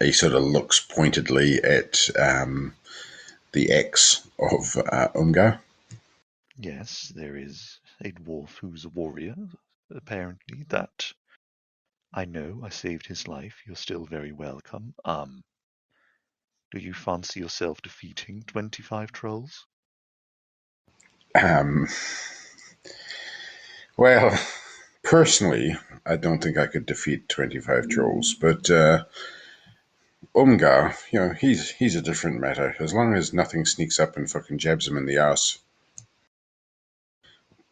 A: He sort of looks pointedly at the axe of Umgar.
E: Yes, there is a dwarf who's a warrior, apparently, that I know. I saved his life. You're still very welcome. Do you fancy yourself defeating 25 trolls?
A: Well, personally, I don't think I could defeat 25 trolls, but Umgar, he's a different matter. As long as nothing sneaks up and fucking jabs him in the ass.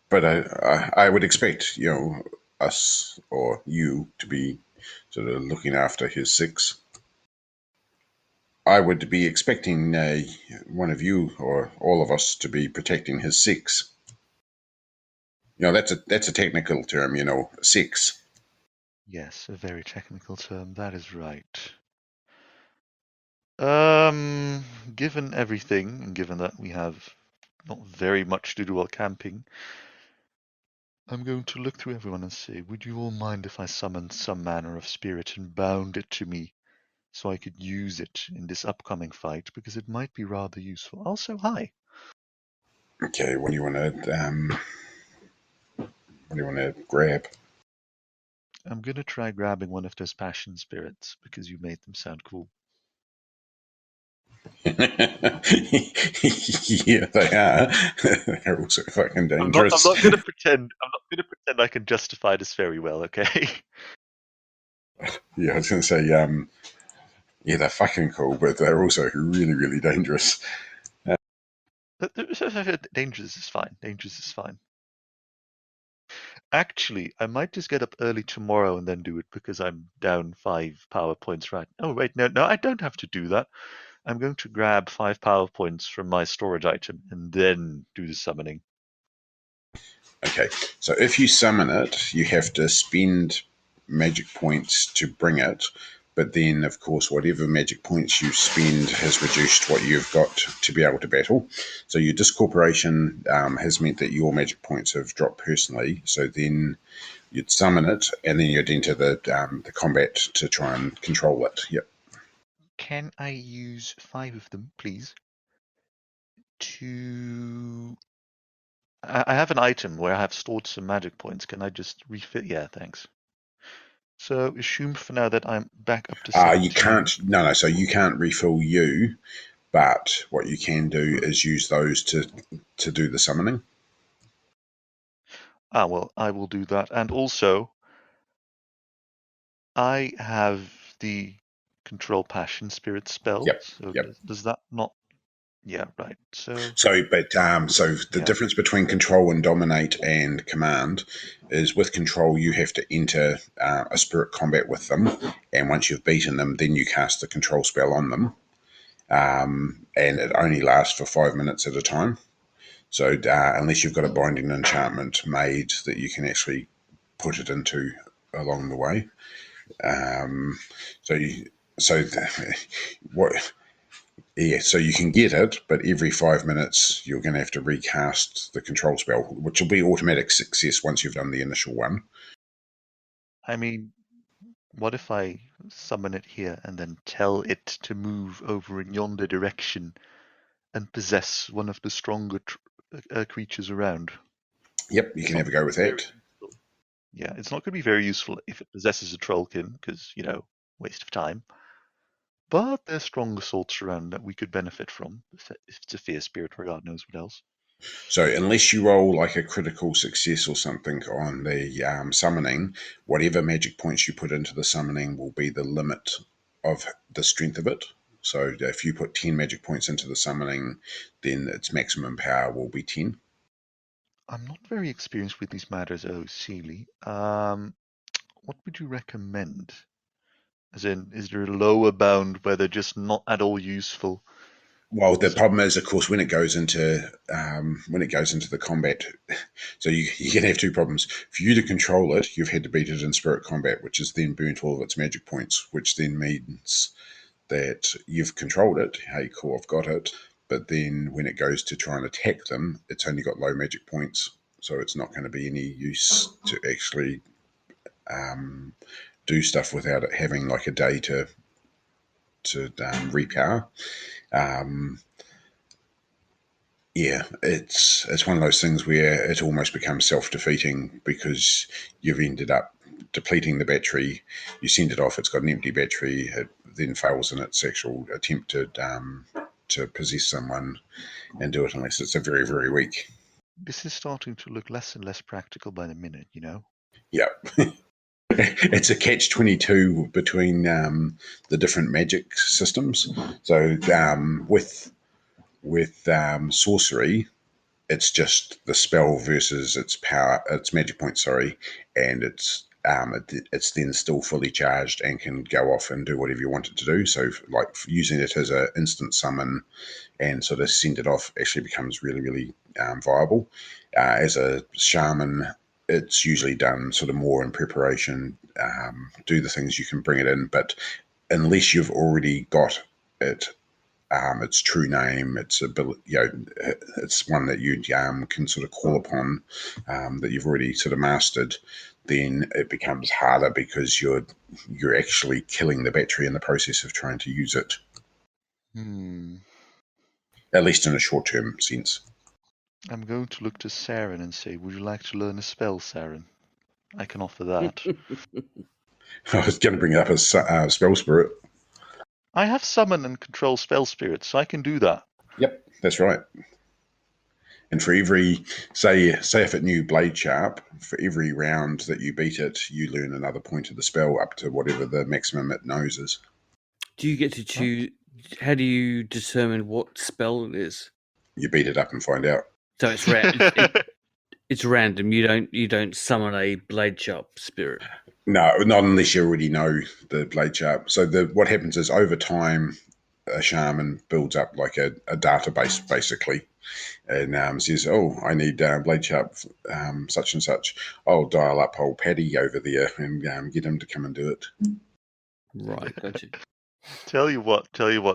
A: But I would expect, us or you to be sort of looking after his 6. I would be expecting one of you or all of us to be protecting his 6. That's a technical term, 6.
E: Yes, a very technical term. That is right. Given everything, and given that we have not very much to do while camping, I'm going to look through everyone and say, would you all mind if I summoned some manner of spirit and bound it to me so I could use it in this upcoming fight, because it might be rather useful. Also, hi.
A: Okay, what do you want to grab?
E: I'm going to try grabbing one of those passion spirits because you made them sound cool.
A: Yeah, they are. They're also fucking dangerous.
E: I'm not going to pretend I can justify this very well, okay?
A: Yeah, I was going to say, yeah, they're fucking cool, but they're also really, really dangerous.
E: Dangerous is fine. Dangerous is fine. Actually, I might just get up early tomorrow and then do it because I'm down 5 power points right. Oh, wait, no, I don't have to do that. I'm going to grab 5 power points from my storage item and then do the summoning.
A: Okay, so if you summon it, you have to spend magic points to bring it, but then, of course, whatever magic points you spend has reduced what you've got to be able to battle. So your discorporation has meant that your magic points have dropped personally, so then you'd summon it, and then you'd enter the combat to try and control it. Yep.
E: Can I use 5 of them, please? I have an item where I have stored some magic points. Can I just refill? Yeah, thanks. So assume for now that I'm back up to 17.
A: You can't. No. So you can't refill you, but what you can do is use those to do the summoning.
E: Well, I will do that. And also, I have the control passion spirit spell.
A: Yep.
E: So
A: yep.
E: Does that not? Yeah, right. So
A: the difference between control and dominate and command is with control you have to enter a spirit combat with them, and once you've beaten them, then you cast the control spell on them, and it only lasts for 5 minutes at a time. So unless you've got a binding enchantment made that you can actually put it into along the way, Yeah, so you can get it, but every 5 minutes you're going to have to recast the control spell, which will be automatic success once you've done the initial one.
E: I mean, what if I summon it here and then tell it to move over in yonder direction and possess one of the stronger creatures around?
A: Yep, you can have a go with that.
E: Yeah, it's not going to be very useful if it possesses a trollkin, because, waste of time. But there's stronger sorts around that we could benefit from. If it's a fear spirit or God knows what else.
A: So unless you roll like a critical success or something on the summoning, whatever magic points you put into the summoning will be the limit of the strength of it. So if you put 10 magic points into the summoning, then its maximum power will be 10.
E: I'm not very experienced with these matters, oh, Seeley. What would you recommend? As in, is there a lower bound where they're just not at all useful?
A: Well, the problem is, of course, when it goes into the combat, so you can have two problems. For you to control it, you've had to beat it in spirit combat, which has then burnt all of its magic points, which then means that you've controlled it. Hey, cool, I've got it. But then when it goes to try and attack them, it's only got low magic points, so it's not going to be any use to actually do stuff without it having like a day to repower. Yeah, it's one of those things where it almost becomes self-defeating because you've ended up depleting the battery. You send it off; it's got an empty battery. It then fails in its actual attempt to possess someone and do it unless it's a very, very weak.
E: This is starting to look less and less practical by the minute, you know?
A: Yeah. It's a catch-22 between the different magic systems. So with sorcery, it's just the spell versus its power, its magic point, and it's then still fully charged and can go off and do whatever you want it to do. So like using it as an instant summon and sort of send it off actually becomes really, really viable. As a shaman, it's usually done sort of more in preparation, do the things you can bring it in, but unless you've already got it, its true name, its ability, it's one that you can sort of call upon, that you've already sort of mastered, then it becomes harder because you're actually killing the battery in the process of trying to use it. At least in a short-term sense.
E: I'm going to look to Saran and say, would you like to learn a spell, Saran? I can offer that.
A: I was going to bring up a spell spirit.
E: I have summon and control spell spirits, so I can do that.
A: Yep, that's right. And for every, say if it knew Blade Sharp, for every round that you beat it, you learn another point of the spell up to whatever the maximum it knows is.
D: Do you get to choose? How do you determine what spell it is?
A: You beat it up and find out.
D: So it's it's random. You don't summon a Blade Sharp spirit.
A: No, not unless you already know the Blade Sharp. So what happens is over time, a shaman builds up like a database basically, and says, "Oh, I need Blade Sharp, such and such. I'll dial up old Paddy over there and get him to come and do it."
D: Right, gotcha.
E: Tell you what.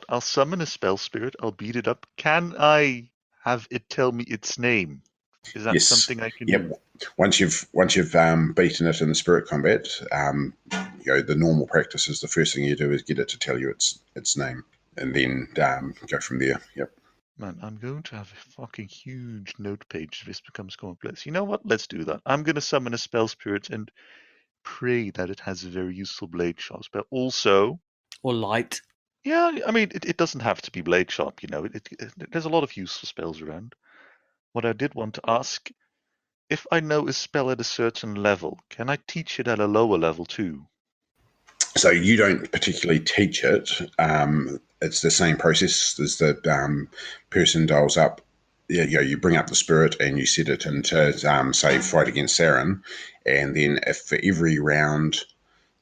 E: I'll summon a spell spirit. I'll beat it up. Can I have it tell me its name? Is that something I can do?
A: Once you've beaten it in the spirit combat, the normal practice is the first thing you do is get it to tell you its name, and then go from there. Yep.
E: Man, I'm going to have a fucking huge note page if this becomes complex. You know what? Let's do that. I'm going to summon a spell spirit and pray that it has a very useful blade sharp spell. Also,
D: or light.
E: Yeah, I mean, it doesn't have to be blade sharp. You know, there's a lot of useful spells around. What I did want to ask, if I know a spell at a certain level, can I teach it at a lower level too?
A: So you don't particularly teach it. It's the same process as the person dials up. You bring up the spirit and you set it into, say, fight against Saran, and then if for every round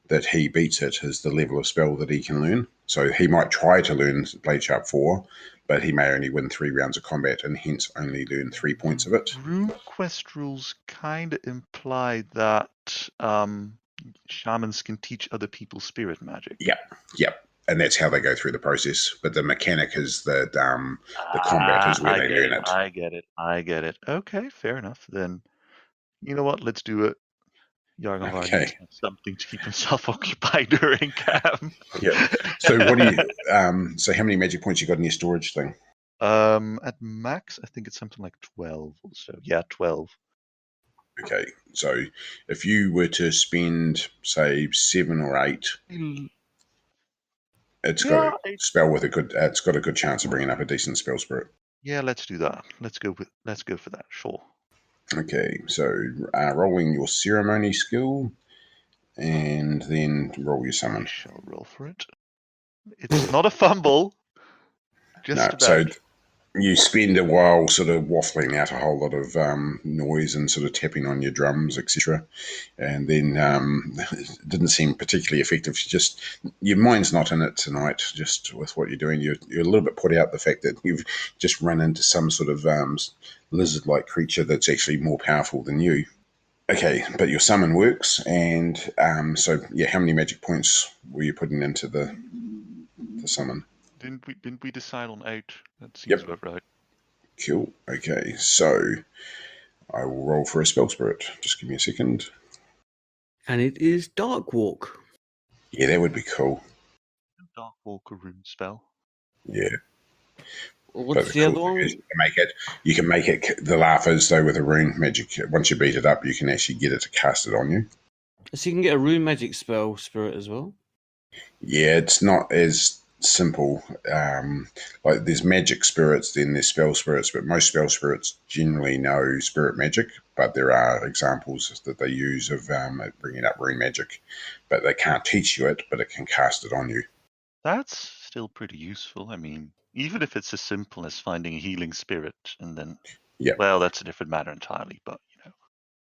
A: that he beats it is the level of spell that he can learn. So he might try to learn Blade Sharp 4, but he may only win 3 rounds of combat and hence only learn 3 points of it.
E: Runequest rules kind of imply that shamans can teach other people spirit magic.
A: Yep. And that's how they go through the process. But the mechanic is the combat is where they learn it.
E: I get it. Okay, fair enough. Then, you know what? Let's do it. Jarganvar needs something to keep himself occupied during camp.
A: Yeah. So what do you? So how many magic points you got in your storage thing?
E: At max, I think it's something like 12 or so. Yeah, 12.
A: Okay. So if you were to spend, say, 7 or 8, it's got a spell with a good. It's got a good chance of bringing up a decent spell spirit.
E: Yeah, let's do that. Let's go for that. Sure.
A: Okay, so rolling your ceremony skill, and then roll your
E: I
A: summon.
E: shall roll for it. It's not a fumble. Just
A: No, so
E: about.
A: you spend a while sort of waffling out a whole lot of noise and sort of tapping on your drums, etc. And then it didn't seem particularly effective. Just your mind's not in it tonight. Just with what you're doing, you're a little bit put out the fact that you've just run into some sort of lizard-like creature that's actually more powerful than you. Okay, but your summon works, and so yeah, how many magic points were you putting into the summon?
E: Didn't we decide on 8? That seems
A: Yep.
E: about right.
A: Cool. Okay, so I will roll for a spell spirit. Just give me a second.
D: And it is Dark Walk.
A: Yeah, that would be cool.
E: Dark Walker rune spell.
A: Yeah.
D: What's
A: But
D: the other
A: cool
D: one?
A: thing is you can make it the laugh is though with a rune magic. Once you beat it up, you can actually get it to cast it on you.
D: So you can get a rune magic spell spirit as well.
A: Yeah, it's not as simple. Like there's magic spirits, then there's spell spirits, but most spell spirits generally know spirit magic. But there are examples that they use of bringing up rune magic, but they can't teach you it, but it can cast it on you.
E: That's still pretty useful. I mean, even if it's as simple as finding a healing spirit and then,
A: Yep.
E: well, that's a different matter entirely. But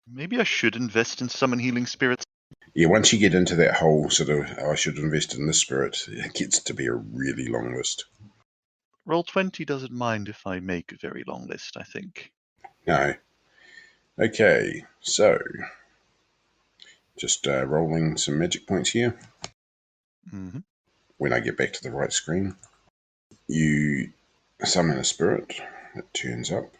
E: maybe I should invest in summon healing spirits.
A: Yeah, once you get into that whole sort of, I should invest in this spirit, it gets to be a really long list.
E: Roll20 doesn't mind if I make a very long list, I think.
A: No. Okay, so just rolling some magic points here.
E: Mm-hmm.
A: When I get back to the right screen, you summon a spirit that turns up.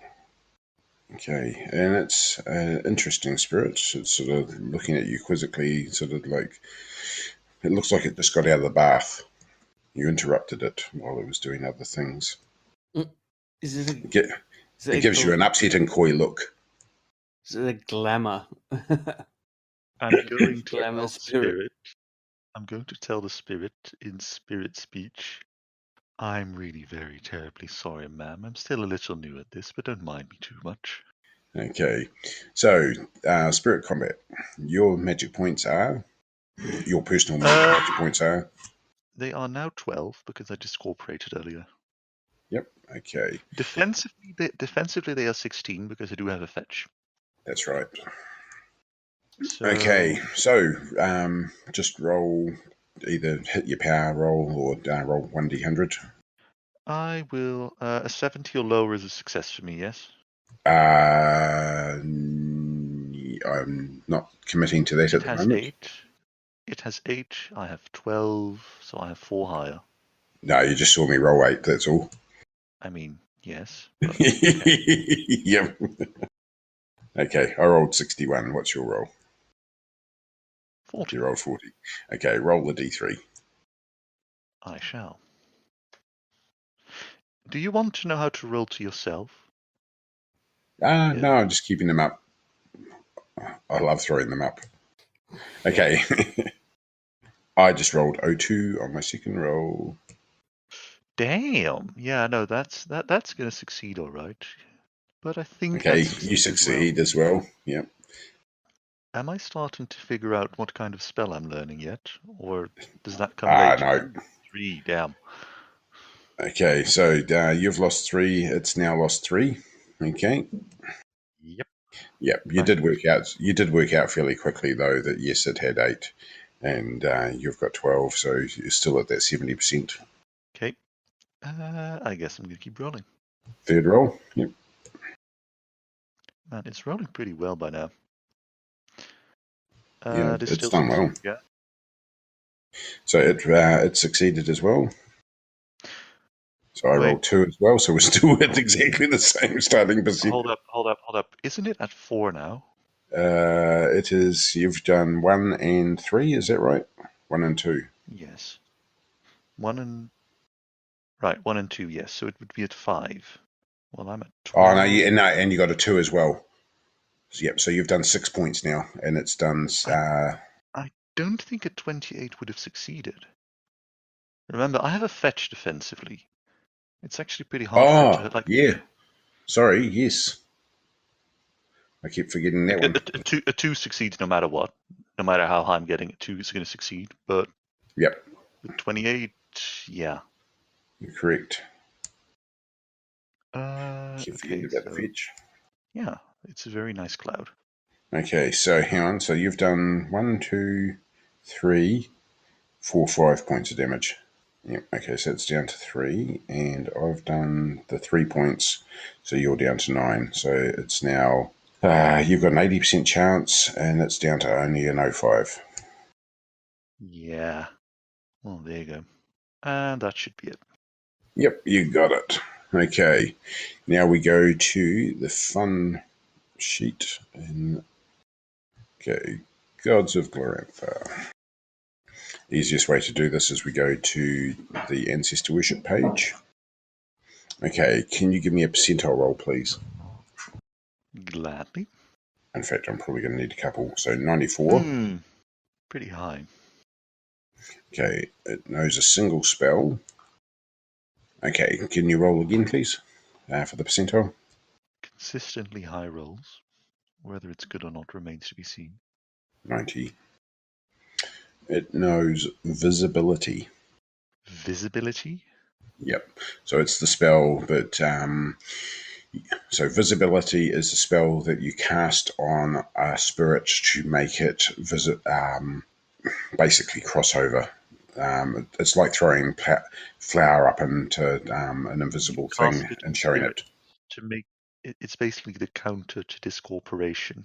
A: Okay, and it's an interesting spirit. It's sort of looking at you quizzically, sort of like, it looks like it just got out of the bath. You interrupted it while it was doing other things.
D: Is it
A: It gives you an upset and coy look.
D: Is it a glamour?
E: I'm going to
D: Glamour
E: tell
D: spirit.
E: I'm going to tell the spirit in spirit speech. I'm really very terribly sorry, ma'am. I'm still a little new at this, but don't mind me too much.
A: Okay, so spirit combat. Your magic points are, your personal magic points are.
E: They are now 12 because I discorporated earlier.
A: Yep. Okay.
E: Defensively, they are 16 because I do have a fetch.
A: That's right.
E: So,
A: Okay, so just roll, either hit your power roll or roll 1d100.
E: I will. A 70 or lower is a success for me, yes?
A: I'm not committing to that at the moment.
E: 8. It has 8. I have 12, so I have 4 higher.
A: No, you just saw me roll 8, that's all.
E: I mean, yes.
A: But, okay. Yep. Okay, I rolled 61. What's your roll?
E: 40.
A: You rolled 40. Okay, roll the d3.
E: I shall. Do you want to know how to roll to yourself?
A: No, I'm just keeping them up. I love throwing them up. Okay. I just rolled 02 on my second roll.
E: Damn. Yeah, no, that's going to succeed all right. But I think
A: Okay,
E: that
A: you succeed as well. Yep.
E: Am I starting to figure out what kind of spell I'm learning yet? Or does that come later?
A: No.
E: 3, damn.
A: Okay, so you've lost 3. It's now lost 3. Okay.
E: Yep.
A: Yep. You did work out fairly quickly though that yes, it had 8, and you've got 12, so you're still at that 70%.
E: Okay. I guess I'm going to keep rolling.
A: Third roll. Yep.
E: Man, it's rolling pretty well by now.
A: Yeah, it's done well.
E: Yeah.
A: So it succeeded as well. So I rolled 2 as well, so we're still at exactly the same starting percent.
E: Hold up. Isn't it at 4 now?
A: It is, you've done 1 and 3, is that right? 1 and 2.
E: Yes. 1 and 2, yes. So it would be at 5. Well, I'm at 12.
A: Oh, no, and you got a 2 as well. So, yep, so you've done 6 points now, and it's done...
E: I don't think a 28 would have succeeded. Remember, I have a fetch defensively. It's actually pretty hard for it to
A: Oh,
E: like
A: yeah. Sorry, yes. I keep forgetting that one.
E: a two succeeds no matter what. No matter how high I'm getting, a 2 is going to succeed. But
A: Yep,
E: with 28, yeah.
A: you're correct. Keep
E: Okay,
A: forgetting about the
E: so
A: fetch.
E: yeah, it's a very nice cloud.
A: Okay, so hang on. So you've done 1, 2, 3, 4, 5 points of damage. Yep, okay, so it's down to 3, and I've done the 3 points, so you're down to 9. So it's now, you've got an 80% chance, and it's down to only an 05.
E: Yeah. Well, there you go. And that should be it.
A: Yep, you got it. Okay, now we go to the fun sheet. Okay, Gods of Glorantha. Easiest way to do this is we go to the Ancestor Worship page. Okay, can you give me a percentile roll, please?
E: Gladly.
A: In fact, I'm probably going to need a couple. So 94.
E: Pretty high.
A: Okay, it knows a single spell. Okay, can you roll again, please, for the percentile?
E: Consistently high rolls. Whether it's good or not remains to be seen.
A: 90. It knows visibility.
E: Visibility?
A: Yep. So it's the spell that... so visibility is a spell that you cast on a spirit to make it basically crossover. It's like throwing flour up into an invisible thing and showing it.
E: To make it's basically the counter to discorporation.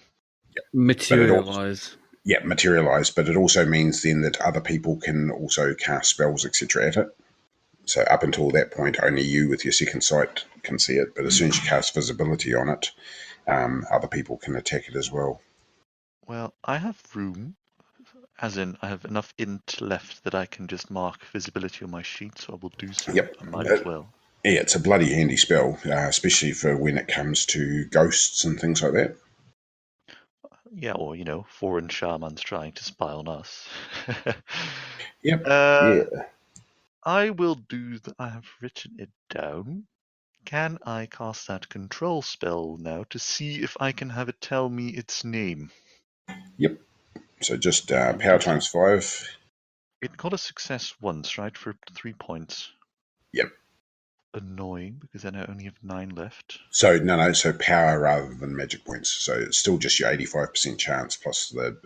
A: Yep.
D: Materialize.
A: Yeah, materialize, but it also means then that other people can also cast spells, etc. at it. So up until that point, only you with your second sight can see it, but as soon as you cast visibility on it, other people can attack it as well.
E: Well, I have room, as in I have enough int left that I can just mark visibility on my sheet, so I will do so.
A: Yep.
E: I might as well.
A: Yeah, it's a bloody handy spell, especially for when it comes to ghosts and things like that.
E: Yeah, or, foreign shamans trying to spy on us.
A: Yep. Yeah.
E: I will do that. I have written it down. Can I cast that control spell now to see if I can have it tell me its name?
A: Yep. So just power times 5.
E: It got a success once, right, for 3 points.
A: Yep.
E: Annoying, because then I only have 9 left.
A: So, no, so power rather than magic points. So it's still just your 85% chance plus the...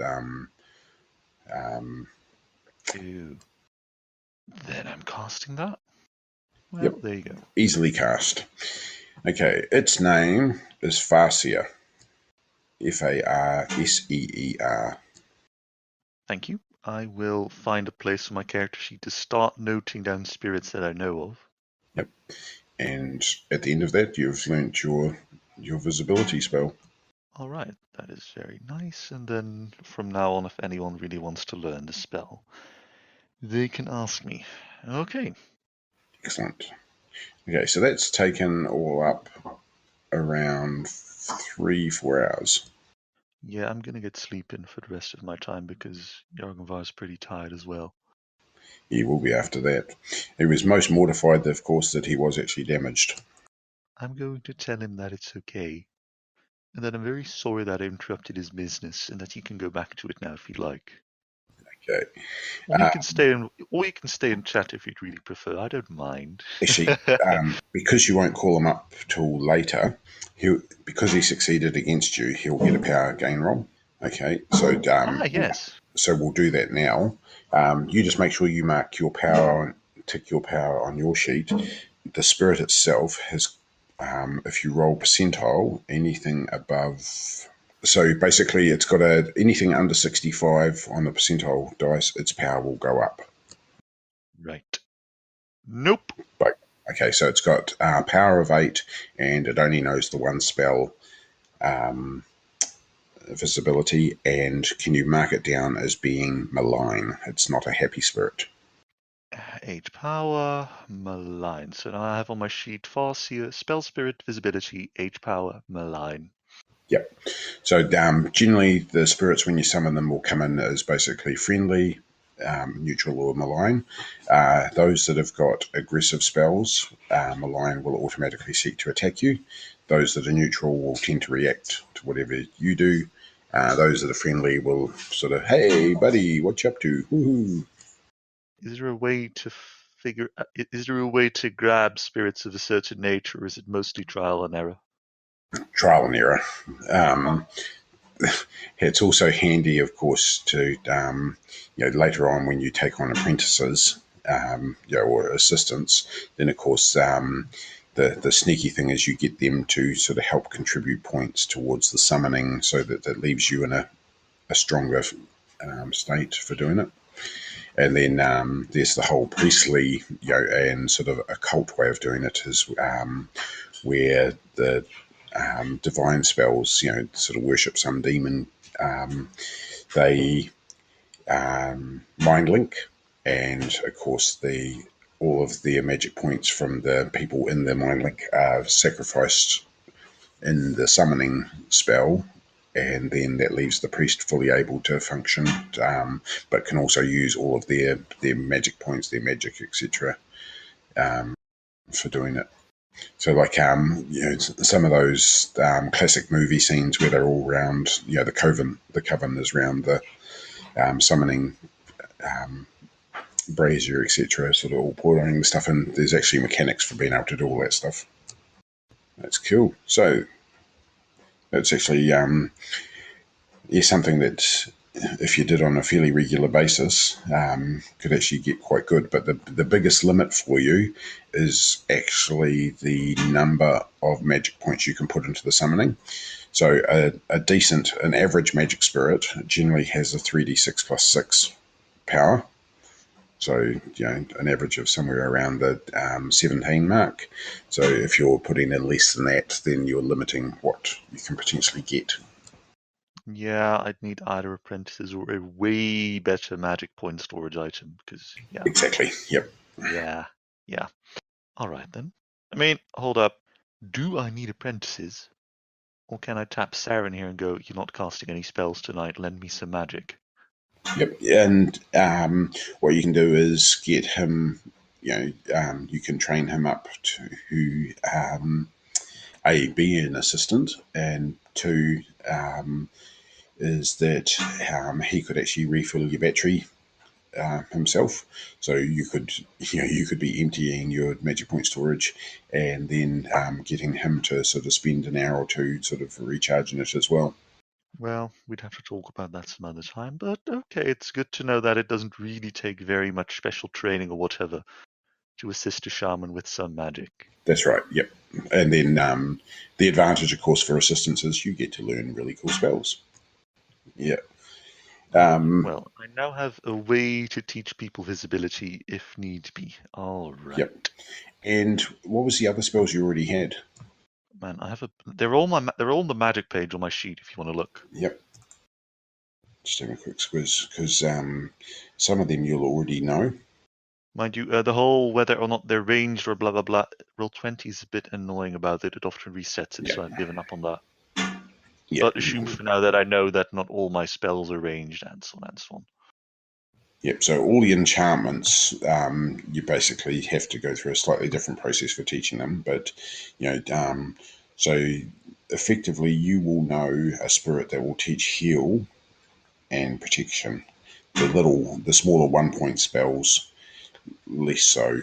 E: Ew. Then I'm casting that. Well,
A: Yep.
E: There you go.
A: Easily cast. Okay, its name is Farseer. Farseer.
E: Thank you. I will find a place on my character sheet to start noting down spirits that I know of.
A: Yep. And at the end of that, you've learnt your visibility spell.
E: All right, that is very nice. And then from now on, if anyone really wants to learn the spell, they can ask me. Okay.
A: Excellent. Okay, so that's taken all up around 3-4 hours.
E: Yeah, I'm going to get sleep in for the rest of my time because Jarganvar is pretty tired as well.
A: He will be after that. He was most mortified, of course, that he was actually damaged.
E: I'm going to tell him that it's okay, and that I'm very sorry that I interrupted his business, and that he can go back to it now if he'd like.
A: Okay.
E: Or you can stay and chat if you'd really prefer. I don't mind.
A: Actually, because you won't call him up till later, because he succeeded against you, he'll get a power gain roll. Okay, so
E: yes.
A: So we'll do that now. You just make sure you mark your power, tick your power on your sheet. The spirit itself has, if you roll percentile, anything above. So basically, it's got anything under 65 on the percentile dice, its power will go up.
E: Right. Nope.
A: Right. Okay, so it's got power of 8, and it only knows the one spell, visibility, and can you mark it down as being malign? It's not a happy spirit.
E: 8 power, malign. So now I have on my sheet Farseer, spell spirit, visibility, 8 power, malign.
A: Yep. So generally the spirits, when you summon them, will come in as basically friendly, neutral or malign. Those that have got aggressive spells, malign will automatically seek to attack you. Those that are neutral will tend to react to whatever you do. Those that are friendly will sort of, hey, buddy, what you up to? Woohoo.
E: Is there a way to is there a way to grab spirits of a certain nature, or is it mostly trial and error?
A: Trial and error. It's also handy, of course, to later on when you take on apprentices, or assistants, then of course the sneaky thing is you get them to sort of help contribute points towards the summoning, so that leaves you in a stronger state for doing it. And then there's the whole priestly, and sort of occult way of doing it is where the divine spells, sort of worship some demon. They mind link, and of course all of their magic points from the people in the mind link are sacrificed in the summoning spell, and then that leaves the priest fully able to function, but can also use all of their magic points, their magic, etc., for doing it. So, like, some of those classic movie scenes where they're all around, the coven is around the summoning brazier, etc., sort of all pouring the stuff in. There's actually mechanics for being able to do all that stuff. That's cool. So, that's actually something that, if you did on a fairly regular basis, could actually get quite good. But the biggest limit for you is actually the number of magic points you can put into the summoning. So an average magic spirit generally has a 3d6 plus 6 power. So, an average of somewhere around the 17 mark. So if you're putting in less than that, then you're limiting what you can potentially get.
E: Yeah, I'd need either apprentices or a way better magic point storage item, because, yeah.
A: Exactly, yep.
E: Yeah. All right, then. I mean, hold up. Do I need apprentices? Or can I tap Saran here and go, you're not casting any spells tonight, lend me some magic?
A: Yep, and what you can do is get him, you can train him up to A, be an assistant, and 2, is that he could actually refill your battery himself. So you could be emptying your magic point storage, and then getting him to sort of spend an hour or two sort of recharging it as well.
E: Well, we'd have to talk about that some other time, but okay, it's good to know that it doesn't really take very much special training or whatever to assist a shaman with some magic.
A: That's right, yep. And then the advantage, of course, for assistants is you get to learn really cool spells. Yeah.
E: Well, I now have a way to teach people visibility if need be. All right.
A: Yep. And what was the other spells you already had?
E: Man, they're all on the magic page on my sheet if you want to look.
A: Yep. Just have a quick squiz, because some of them you'll already know.
E: Mind you, the whole whether or not they're ranged or blah blah blah, Roll20 is a bit annoying about it. It often resets it, so I've given up on that. Yep. But assume for now that I know that not all my spells are ranged, and so on and so on.
A: Yep, so all the enchantments, you basically have to go through a slightly different process for teaching them. But, so effectively you will know a spirit that will teach heal and protection. The smaller 1-point spells, less so.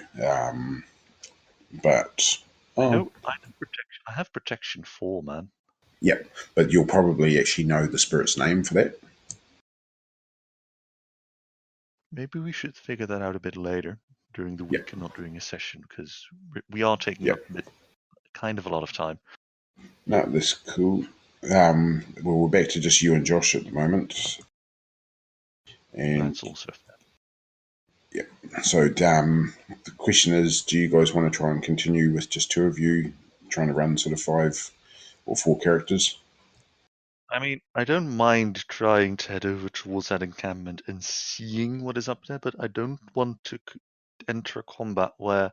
A: But
E: I have protection 4, man.
A: Yep, but you'll probably actually know the spirit's name for that.
E: Maybe we should figure that out a bit later during the week and not during a session, because we are taking up kind of a lot of time.
A: No, that's cool. Well, we're back to just you and Josh at the moment. And
E: that's also fair.
A: Yeah. So the question is, do you guys want to try and continue with just 2 of you trying to run sort of 5 or 4 characters?
E: I mean, I don't mind trying to head over towards that encampment and seeing what is up there, but I don't want to enter a combat where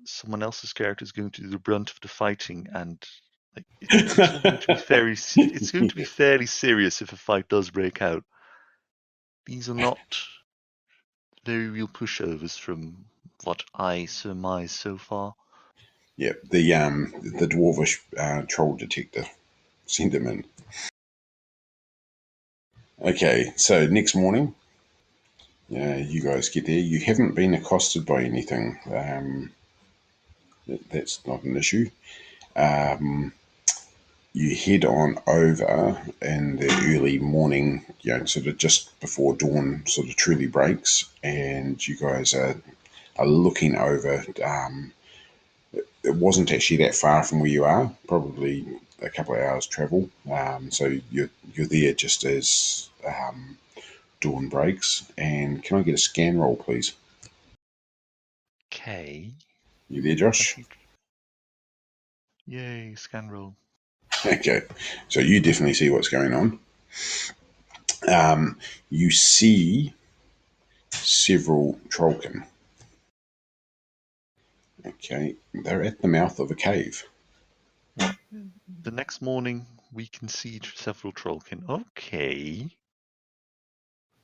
E: someone else's character is going to do the brunt of the fighting, and it's going to be it's going to be fairly serious if a fight does break out. These are not very real pushovers from what I surmise so far.
A: Yep, the Dwarfish troll detector. Send him in. Okay, so next morning, you guys get there. You haven't been accosted by anything. That's not an issue. You head on over in the early morning, sort of just before dawn sort of truly breaks, and you guys are looking over. It wasn't actually that far from where you are, probably a couple of hours travel. So you're there just as dawn breaks. And can I get a scan roll, please?
E: Okay.
A: You there, Josh?
E: Yay, scan roll.
A: Okay, so you definitely see what's going on. You see several trollkin. Okay, they're at the mouth of a cave.
E: The next morning, we can see several trollkin. Okay.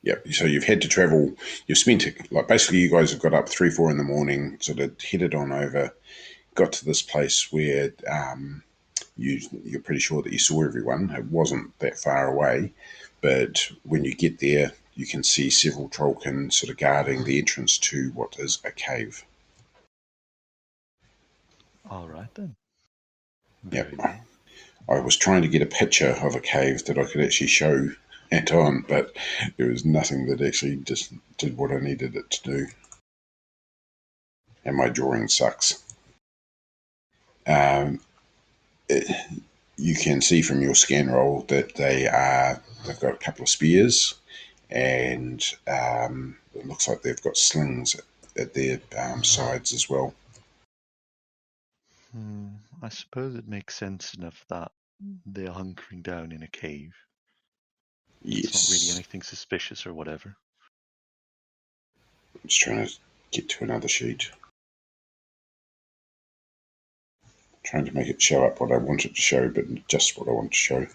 A: Yep, so you've had to travel, you've spent, basically you guys have got up 3, 4 in the morning, sort of headed on over, got to this place where you're pretty sure that you saw everyone. It wasn't that far away, but when you get there, you can see several trollkin sort of guarding the entrance to what is a cave.
E: All right then.
A: Yep.
E: Very well.
A: I was trying to get a picture of a cave that I could actually show Anton, but there was nothing that actually just did what I needed it to do. And my drawing sucks. You can see from your scan roll that they've got a couple of spears, and it looks like they've got slings at their sides as well.
E: I suppose it makes sense enough that they're hunkering down in a cave.
A: Yes.
E: It's not really anything suspicious or whatever.
A: I'm just trying to get to another sheet. Trying to make it show up what I want it to show, but just what I want to show.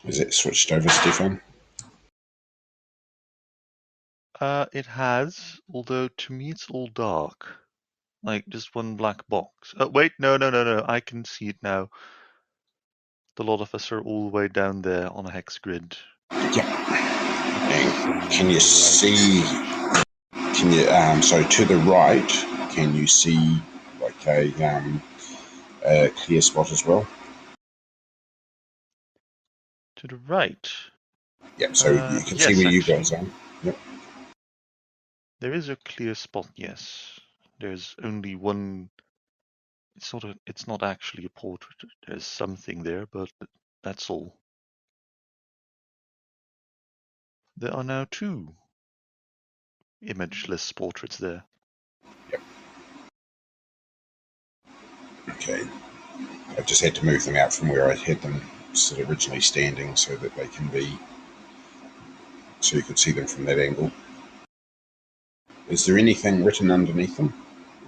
A: Is it switched over, Stefan?
E: It has, although to me it's all dark. Like just one black box. Oh, wait, no. I can see it now. The lot of us are all the way down there on a hex grid.
A: Yep. And can you see? Can you? So to the right, can you see like a clear spot as well?
E: To the right.
A: Yep. So you can see where you guys are. Yep.
E: There is a clear spot. Yes. There's only one. It's not actually a portrait. There's something there, but that's all. There are now 2 imageless portraits there.
A: Yep. Okay. I just had to move them out from where I had them sort of originally standing so that they can be, so you could see them from that angle. Is there anything written underneath them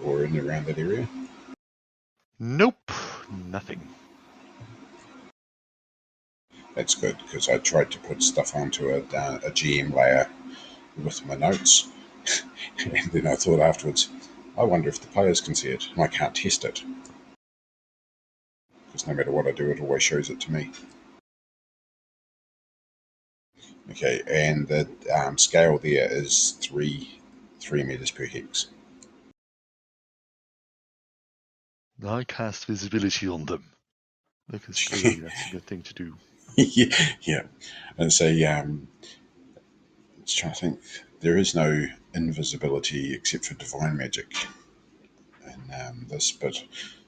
A: or in around that area?
E: Nope, nothing.
A: That's good, because I tried to put stuff onto a GM layer with my notes, and then I thought afterwards, I wonder if the players can see it, and I can't test it. Because no matter what I do, it always shows it to me. Okay, and the scale there is 3 meters per hex.
E: I cast visibility on them. Because clearly that's a good thing to do.
A: Yeah. And so, let's try to think. There is no invisibility except for divine magic in this, but I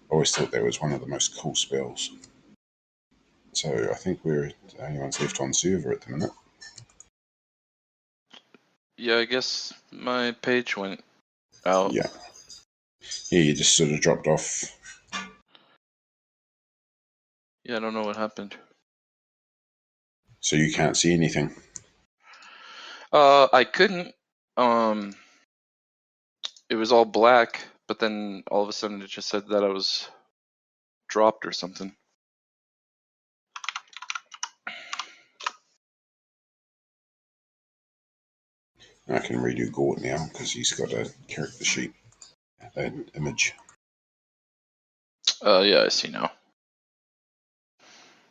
A: always thought that was one of the most cool spells. So I think we're the only ones left on server at the minute.
C: Yeah, I guess my page went out.
A: Yeah. Yeah, you just sort of dropped off.
C: Yeah, I don't know what happened.
A: So you can't see anything.
C: I couldn't. It was all black, but then all of a sudden it just said that I was dropped or something.
A: I can redo Gort now because he's got a character sheet, an image.
C: Yeah, I see now.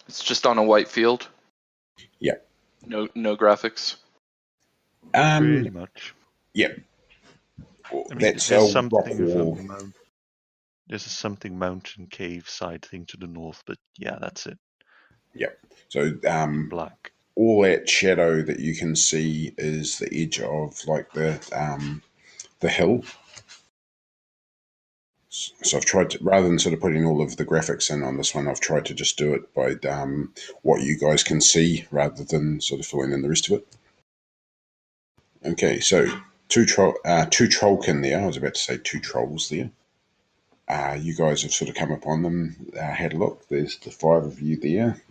C: It's just on a white field.
A: Yeah.
C: No graphics.
E: Pretty much.
A: Yeah.
E: I mean,
A: That's
E: there's
A: a
E: something
A: rock
E: of a
A: wall.
E: there's a something mountain cave side thing to the north, but yeah, that's it.
A: Yep. So
E: Black.
A: all that shadow that you can see is the edge of like the hill. So I've tried to, rather than sort of putting all of the graphics in on this one, I've tried to just do it by what you guys can see rather than sort of filling in the rest of it. Okay, so two trollkin there. I was about to say two trolls there. You guys have sort of come upon them, had a look. There's the 5 of you there.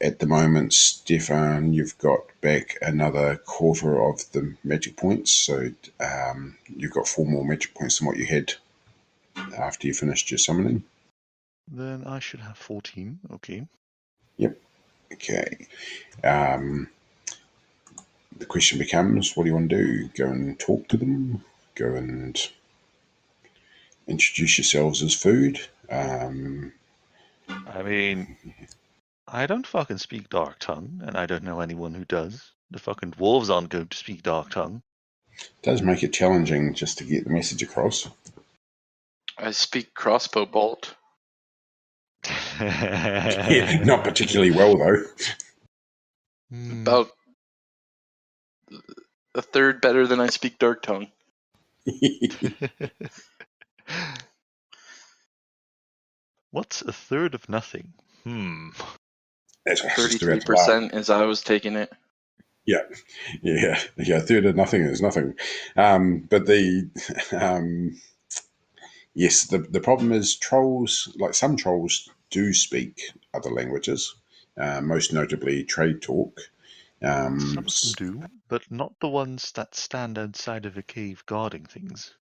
A: At the moment, Stefan, you've got back another quarter of the magic points, so you've got 4 more magic points than what you had after you finished your summoning.
E: Then I should have 14. Okay.
A: Yep. Okay. The question becomes, what do you want to do? Go and talk to them? Go and introduce yourselves as food?
E: I mean, I don't fucking speak Dark Tongue, and I don't know anyone who does. The fucking dwarves aren't going to speak Dark Tongue.
A: It does make it challenging just to get the message across.
C: I speak crossbow bolt.
A: Yeah, not particularly well, though.
C: About a third better than I speak dark tongue.
E: What's a third of nothing?
A: That's what I was just about to
C: 33% as I was taking it.
A: Yeah, a third of nothing is nothing. But yes, the problem is trolls, like some trolls do speak other languages, most notably trade talk.
E: Some of them do, but not the ones that stand outside of a cave guarding things.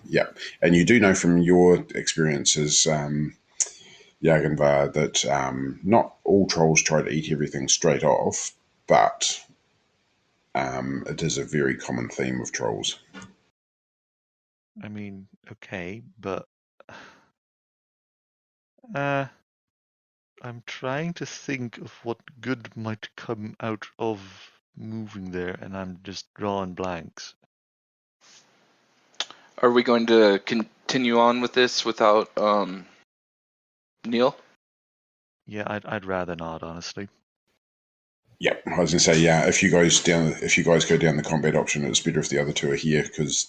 A: Yeah, and you do know from your experiences, Jarganvar, that not all trolls try to eat everything straight off, but it is a very common theme of trolls.
E: I mean, okay, but I'm trying to think of what good might come out of moving there, and I'm just drawing blanks.
C: Are we going to continue on with this without Neil?
E: Yeah, I'd rather not, honestly.
A: Yeah, I was gonna say, yeah. If you guys go down the combat option, it's better if the other two are here because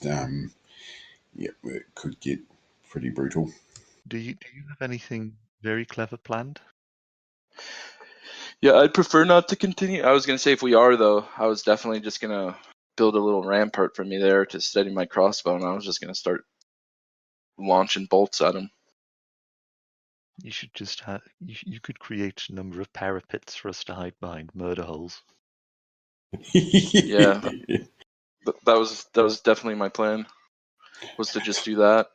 A: it could get pretty brutal.
E: Do you have anything very clever planned?
C: Yeah, I'd prefer not to continue. I was going to say if we are, though, I was definitely just going to build a little rampart for me there to steady my crossbow, and I was just going to start launching bolts at him.
E: You should just have. You could create a number of parapets for us to hide behind, murder holes.
C: Yeah, that was definitely my plan. Was to just do that.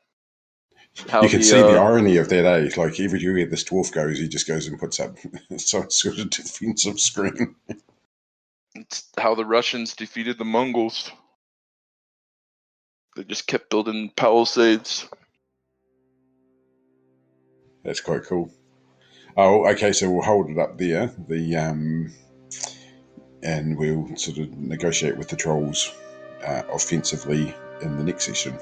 A: You can see the irony of that, eh? Like everywhere this dwarf goes, he just goes and puts up some sort of defensive screen.
C: It's how the Russians defeated the Mongols. They just kept building palisades.
A: That's quite cool. Oh, okay. So we'll hold it up there. And we'll sort of negotiate with the trolls offensively in the next session.